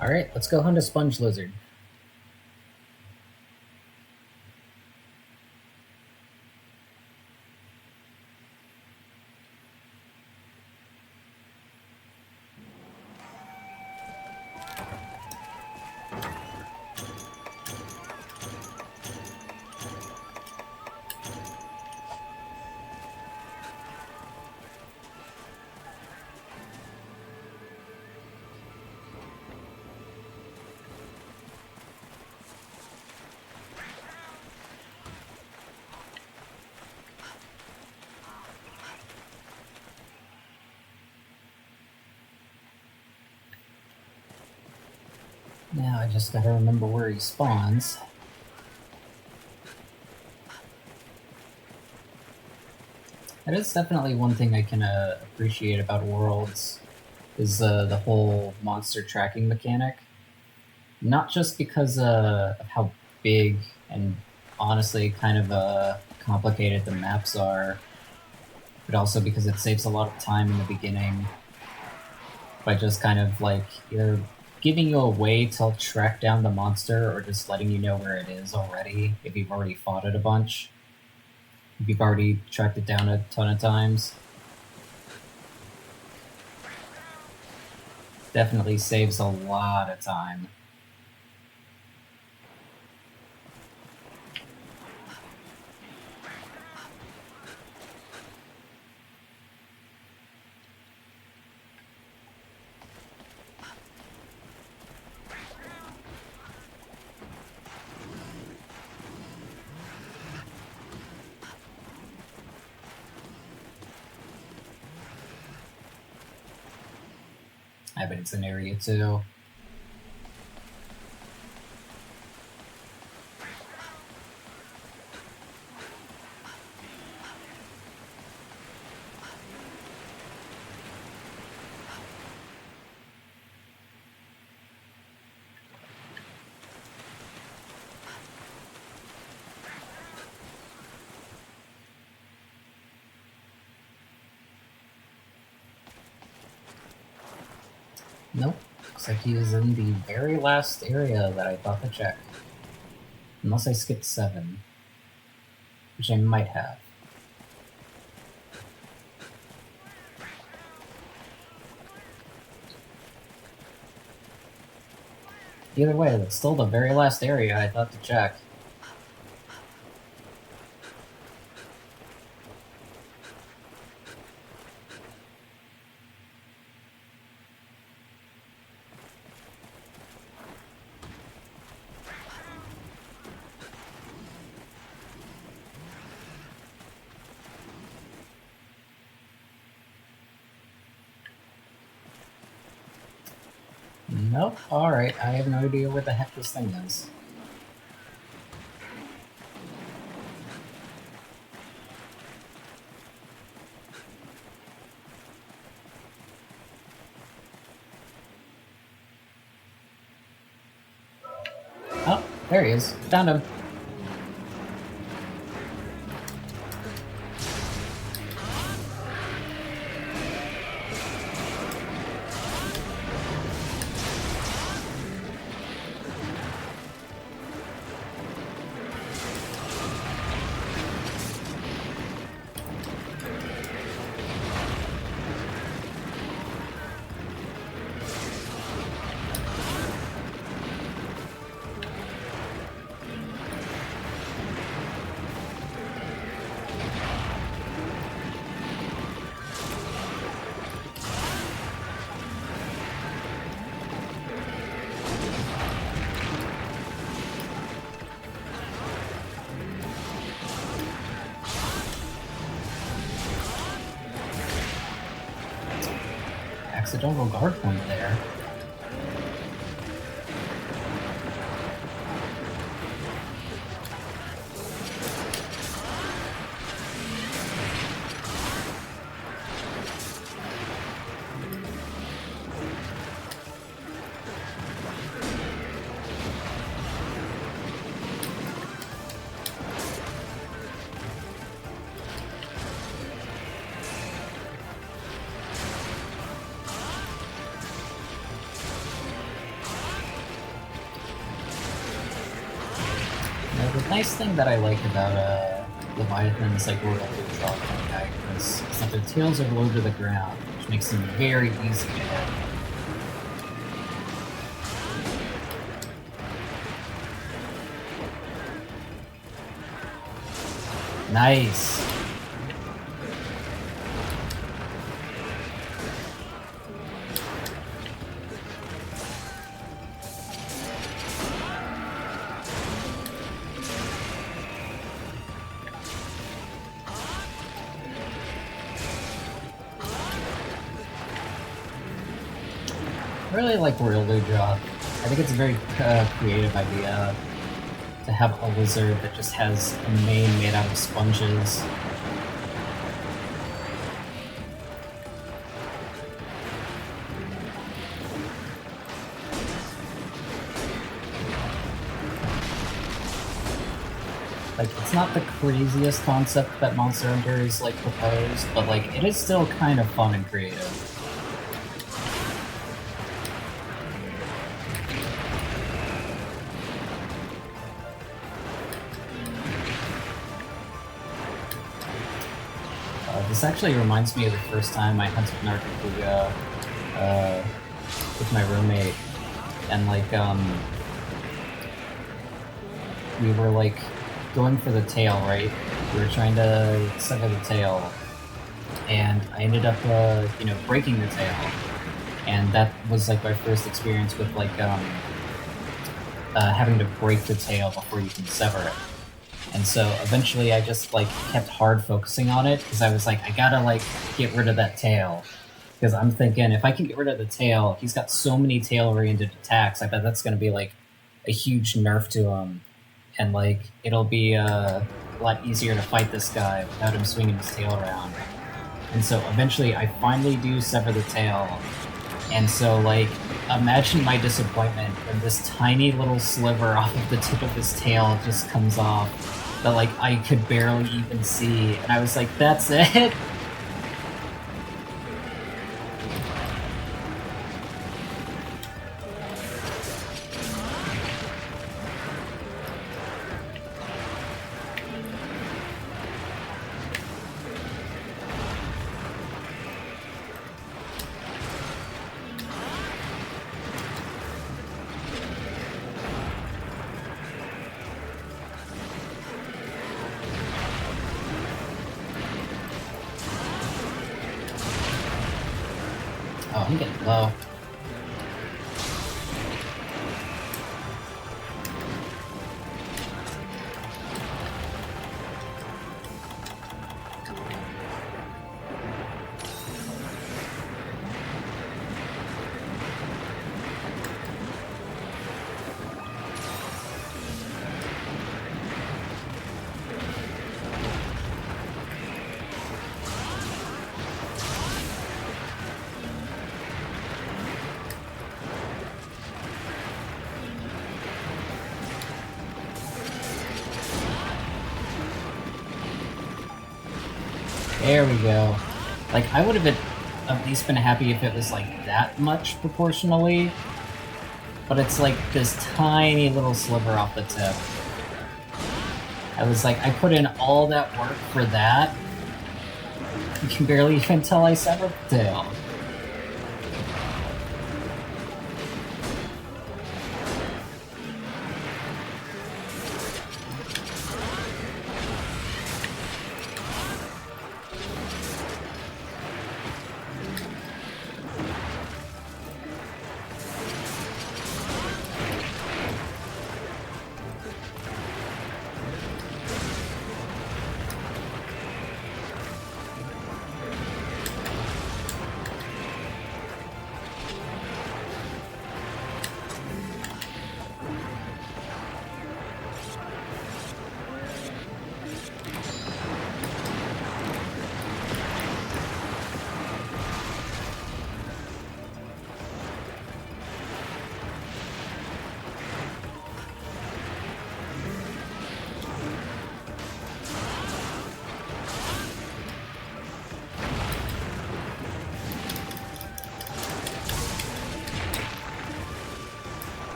Alright, let's go hunt a sponge lizard. Now I just gotta remember where he spawns. That is definitely one thing I can appreciate about Worlds, is the whole monster tracking mechanic. Not just because of how big and honestly kind of complicated the maps are, but also because it saves a lot of time in the beginning by just kind of like either giving you a way to track down the monster or just letting you know where it is already if you've already fought it a bunch. If you've already tracked it down a ton of times. Definitely saves a lot of time. I bet it's an area too. Nope. Looks like he is in the very last area that I thought to check. Unless I skipped 7. Which I might have. Either way, that's still the very last area I thought to check. Nope. Alright, I have no idea where the heck this thing is. Oh, there he is. Found him. Accidental guard point there. The nice thing that I like about Leviathan's like royal draw guy is that their tails are low to the ground, which makes them very easy to hit. Nice. I really like Royal Lugia. I think it's a very creative idea to have a lizard that just has a mane made out of sponges. Like, it's not the craziest concept that Monster Hunter is, like, proposed, but, like, it is still kind of fun and creative. This actually reminds me of the first time I hunted Nargacuga with my roommate, and, like, we were, like, going for the tail, right? We were trying to sever the tail, and I ended up, you know, breaking the tail, and that was, like, my first experience with, like, having to break the tail before you can sever it. And so eventually I just, like, kept hard focusing on it, because I was like, I gotta, like, get rid of that tail. Because I'm thinking, if I can get rid of the tail, he's got so many tail-oriented attacks, I bet that's gonna be, like, a huge nerf to him. And, like, it'll be a lot easier to fight this guy without him swinging his tail around. And so eventually I finally do sever the tail. And so, like, imagine my disappointment when this tiny little sliver off of the tip of his tail just comes off that, like, I could barely even see. And I was like, that's it? Oh, I'm getting low. There we go. Like, I would have at least been happy if it was, like, that much proportionally, but it's, like, this tiny little sliver off the tip. I was like, I put in all that work for that? You can barely even tell I severed the tail.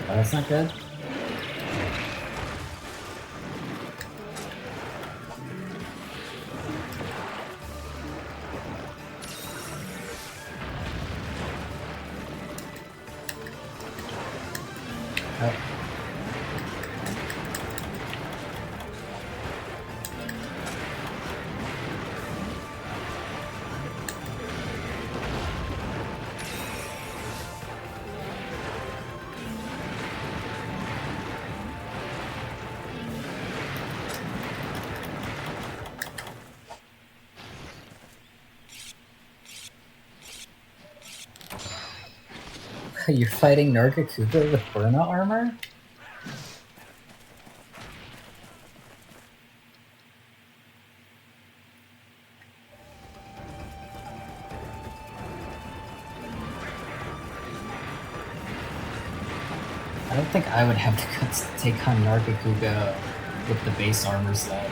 Oh, that's not good. Oh. You're fighting Nargacuga with Burna armor? I don't think I would have the guts to take on Nargacuga with the base armor set.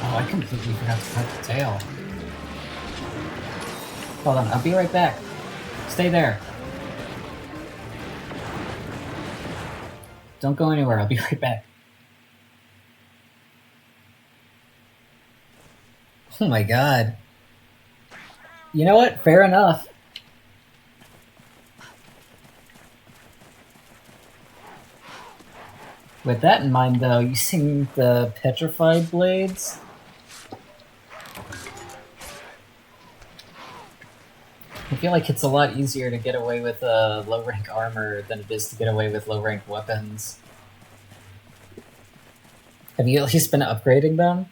Oh, I completely forgot to cut the tail. Hold on, I'll be right back. Stay there. Don't go anywhere, I'll be right back. Oh my god. You know what? Fair enough. With that in mind, though, using the petrified blades, I feel like it's a lot easier to get away with low-rank armor than it is to get away with low-rank weapons. Have you at least been upgrading them?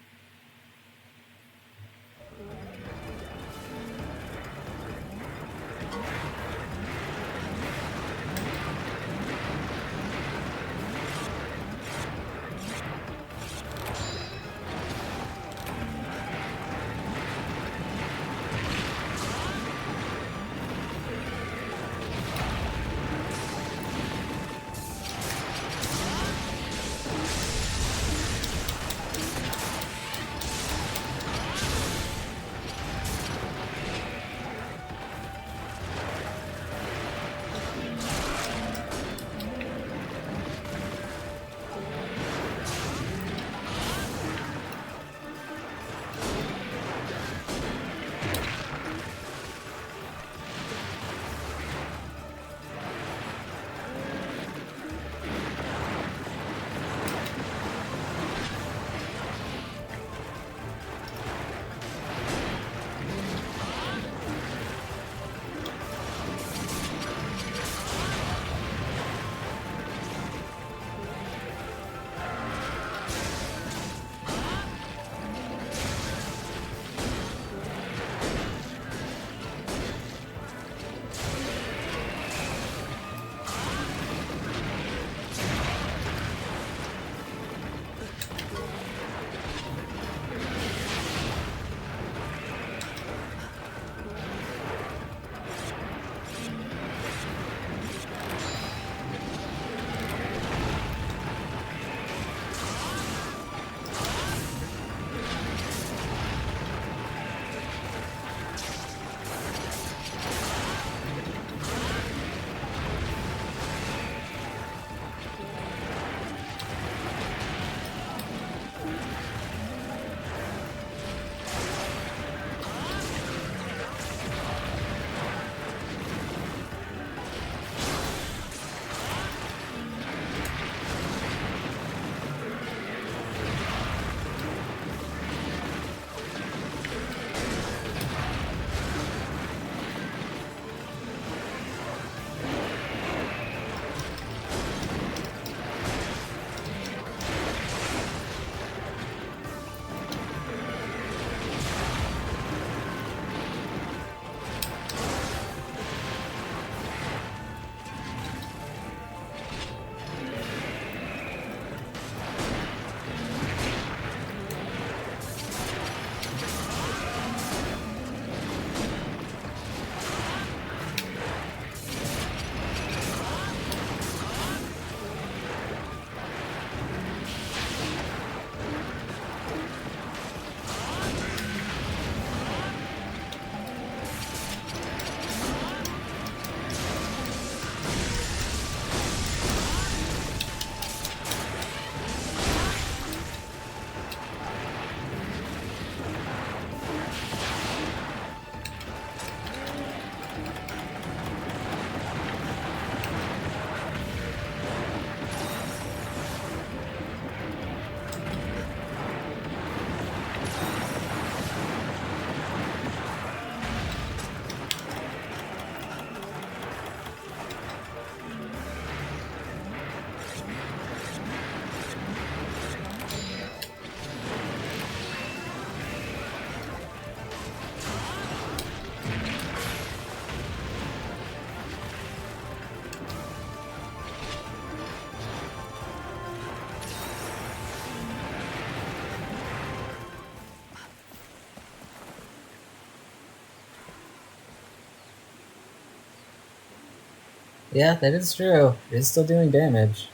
Yeah, that is true. It is still doing damage.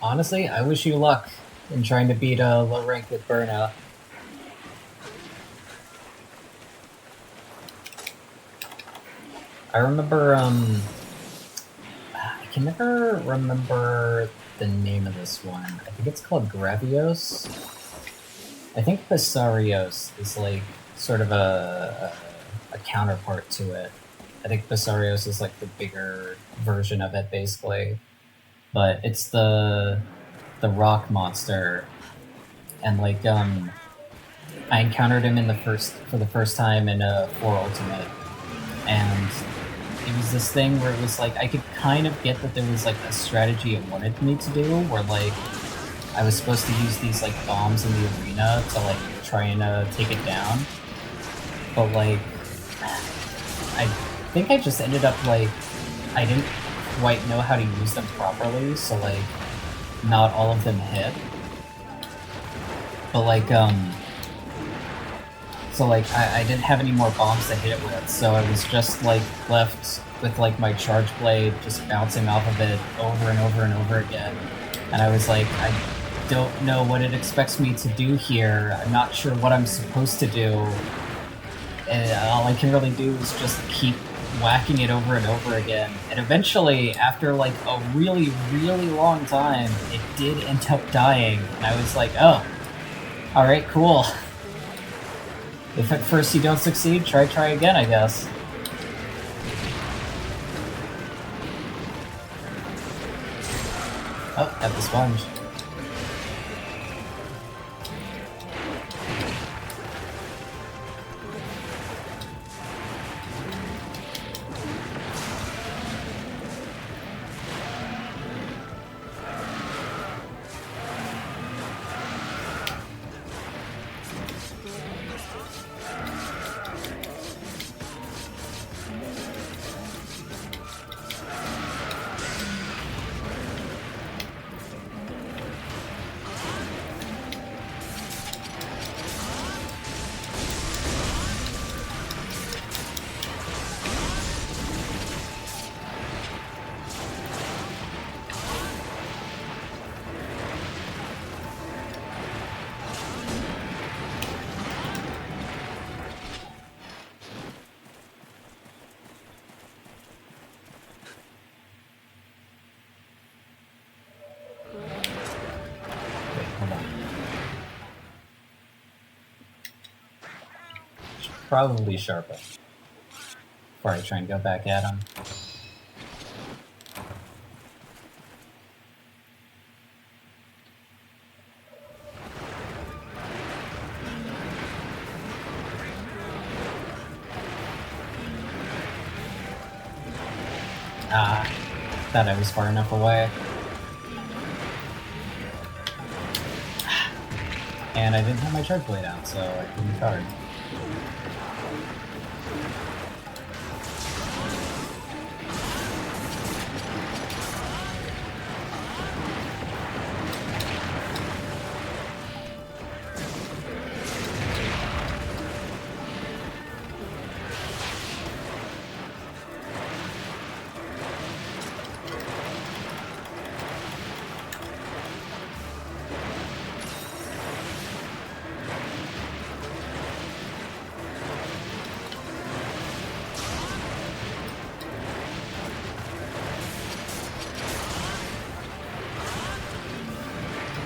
Honestly, I wish you luck in trying to beat a low rank with Burnout. I remember, I can never remember the name of this one. I think it's called Gravios. I think Basarios is like sort of a counterpart to it. I think Basarios is like the bigger version of it, basically. But it's the rock monster, and like I encountered him for the first time in 4 Ultimate, and it was this thing where it was like I could kind of get that there was like a strategy it wanted me to do, where like I was supposed to use these like bombs in the arena to like try and take it down, but like I think I just ended up like I didn't quite know how to use them properly, so like not all of them hit. But like so like I didn't have any more bombs to hit it with, so I was just like left with like my charge blade just bouncing off of it over and over and over again. And I was like, I don't know what it expects me to do here. I'm not sure what I'm supposed to do. And all I can really do is just keep whacking it over and over again. And eventually, after like a really, really long time, it did end up dying. And I was like, oh, alright, cool. If at first you don't succeed, try again, I guess. Oh, got the sponge. Probably sharpen before I try and go back at him. Ah, thought I was far enough away. And I didn't have my charge blade out, so I couldn't card.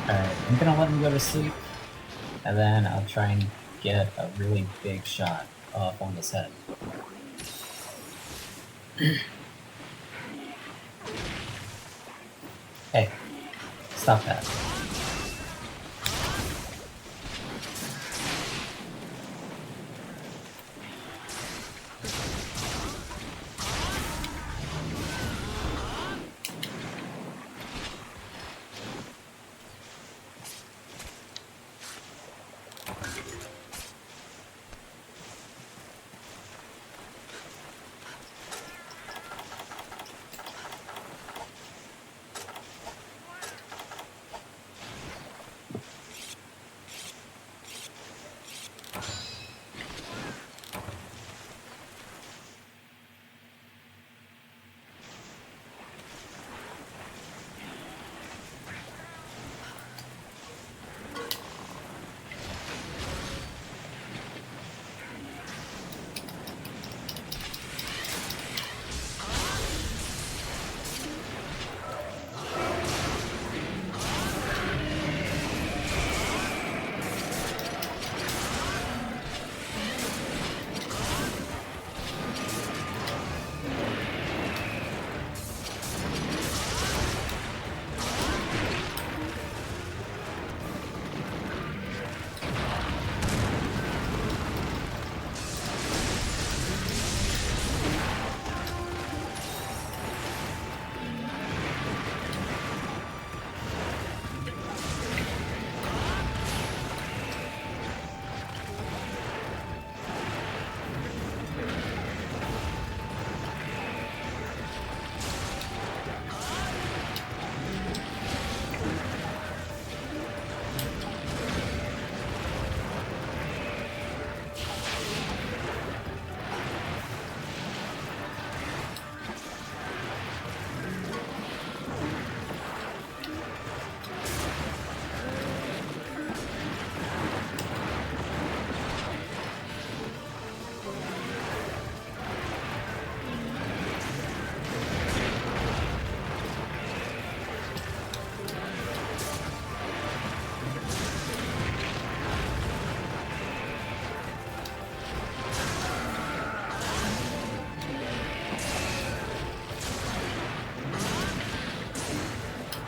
Alright, I'm gonna let him go to sleep, and then I'll try and get a really big shot off on his head. Hey, stop that.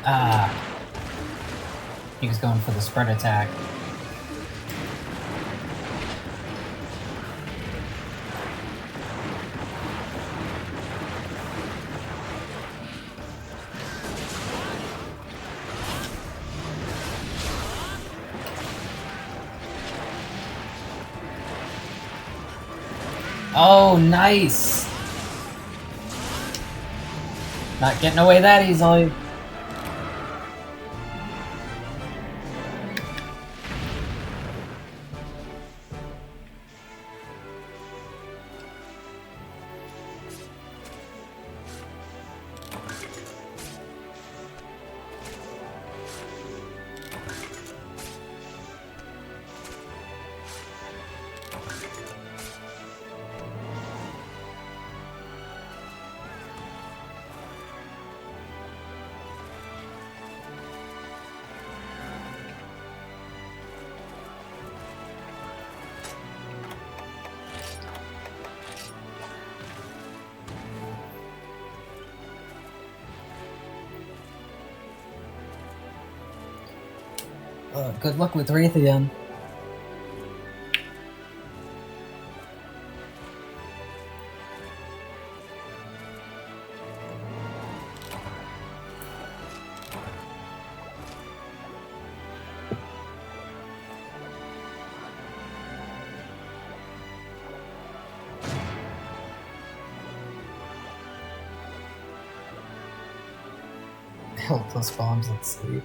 Ah. He was going for the spread attack. Oh, nice! Not getting away that easily. Good luck with Raytheon. Helpless bombs at sleep.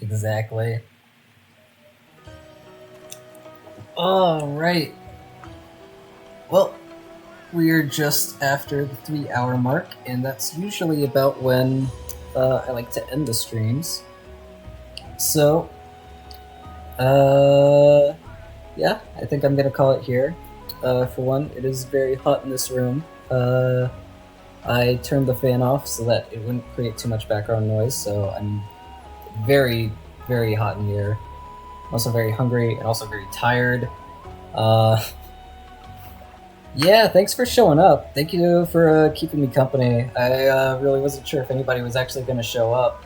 Exactly. Alright. Well, we're just after the 3-hour mark, and that's usually about when I like to end the streams. So, yeah, I think I'm gonna call it here. For one, it is very hot in this room. I turned the fan off so that it wouldn't create too much background noise, so I'm very, very hot in here. I'm also very hungry and also very tired. Yeah, thanks for showing up. Thank you for keeping me company. I really wasn't sure if anybody was actually going to show up.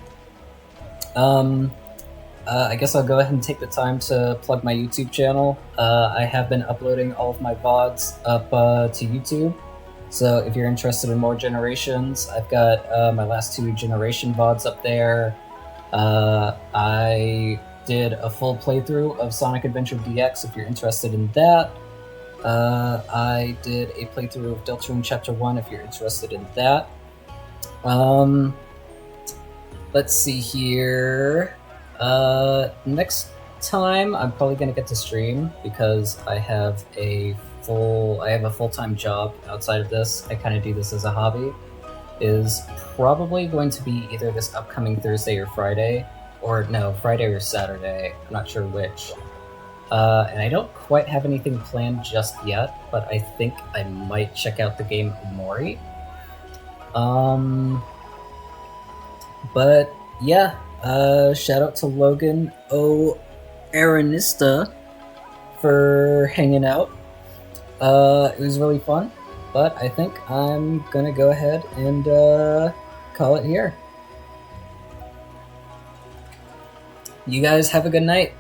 I guess I'll go ahead and take the time to plug my YouTube channel. I have been uploading all of my VODs up to YouTube. So if you're interested in more generations, I've got my last 2 generation VODs up there. I did a full playthrough of Sonic Adventure DX if you're interested in that. I did a playthrough of Deltarune Chapter 1 if you're interested in that. Let's see here. Next time I'm probably gonna get to stream because I have a full-time job outside of this. I kind of do this as a hobby. Is probably going to be either this upcoming Thursday or Friday, or no, Friday or Saturday. I'm not sure which. And I don't quite have anything planned just yet, but I think I might check out the game Omori. But yeah, shout out to Logan O. Aranista for hanging out. It was really fun, but I think I'm gonna go ahead and call it here. You guys have a good night.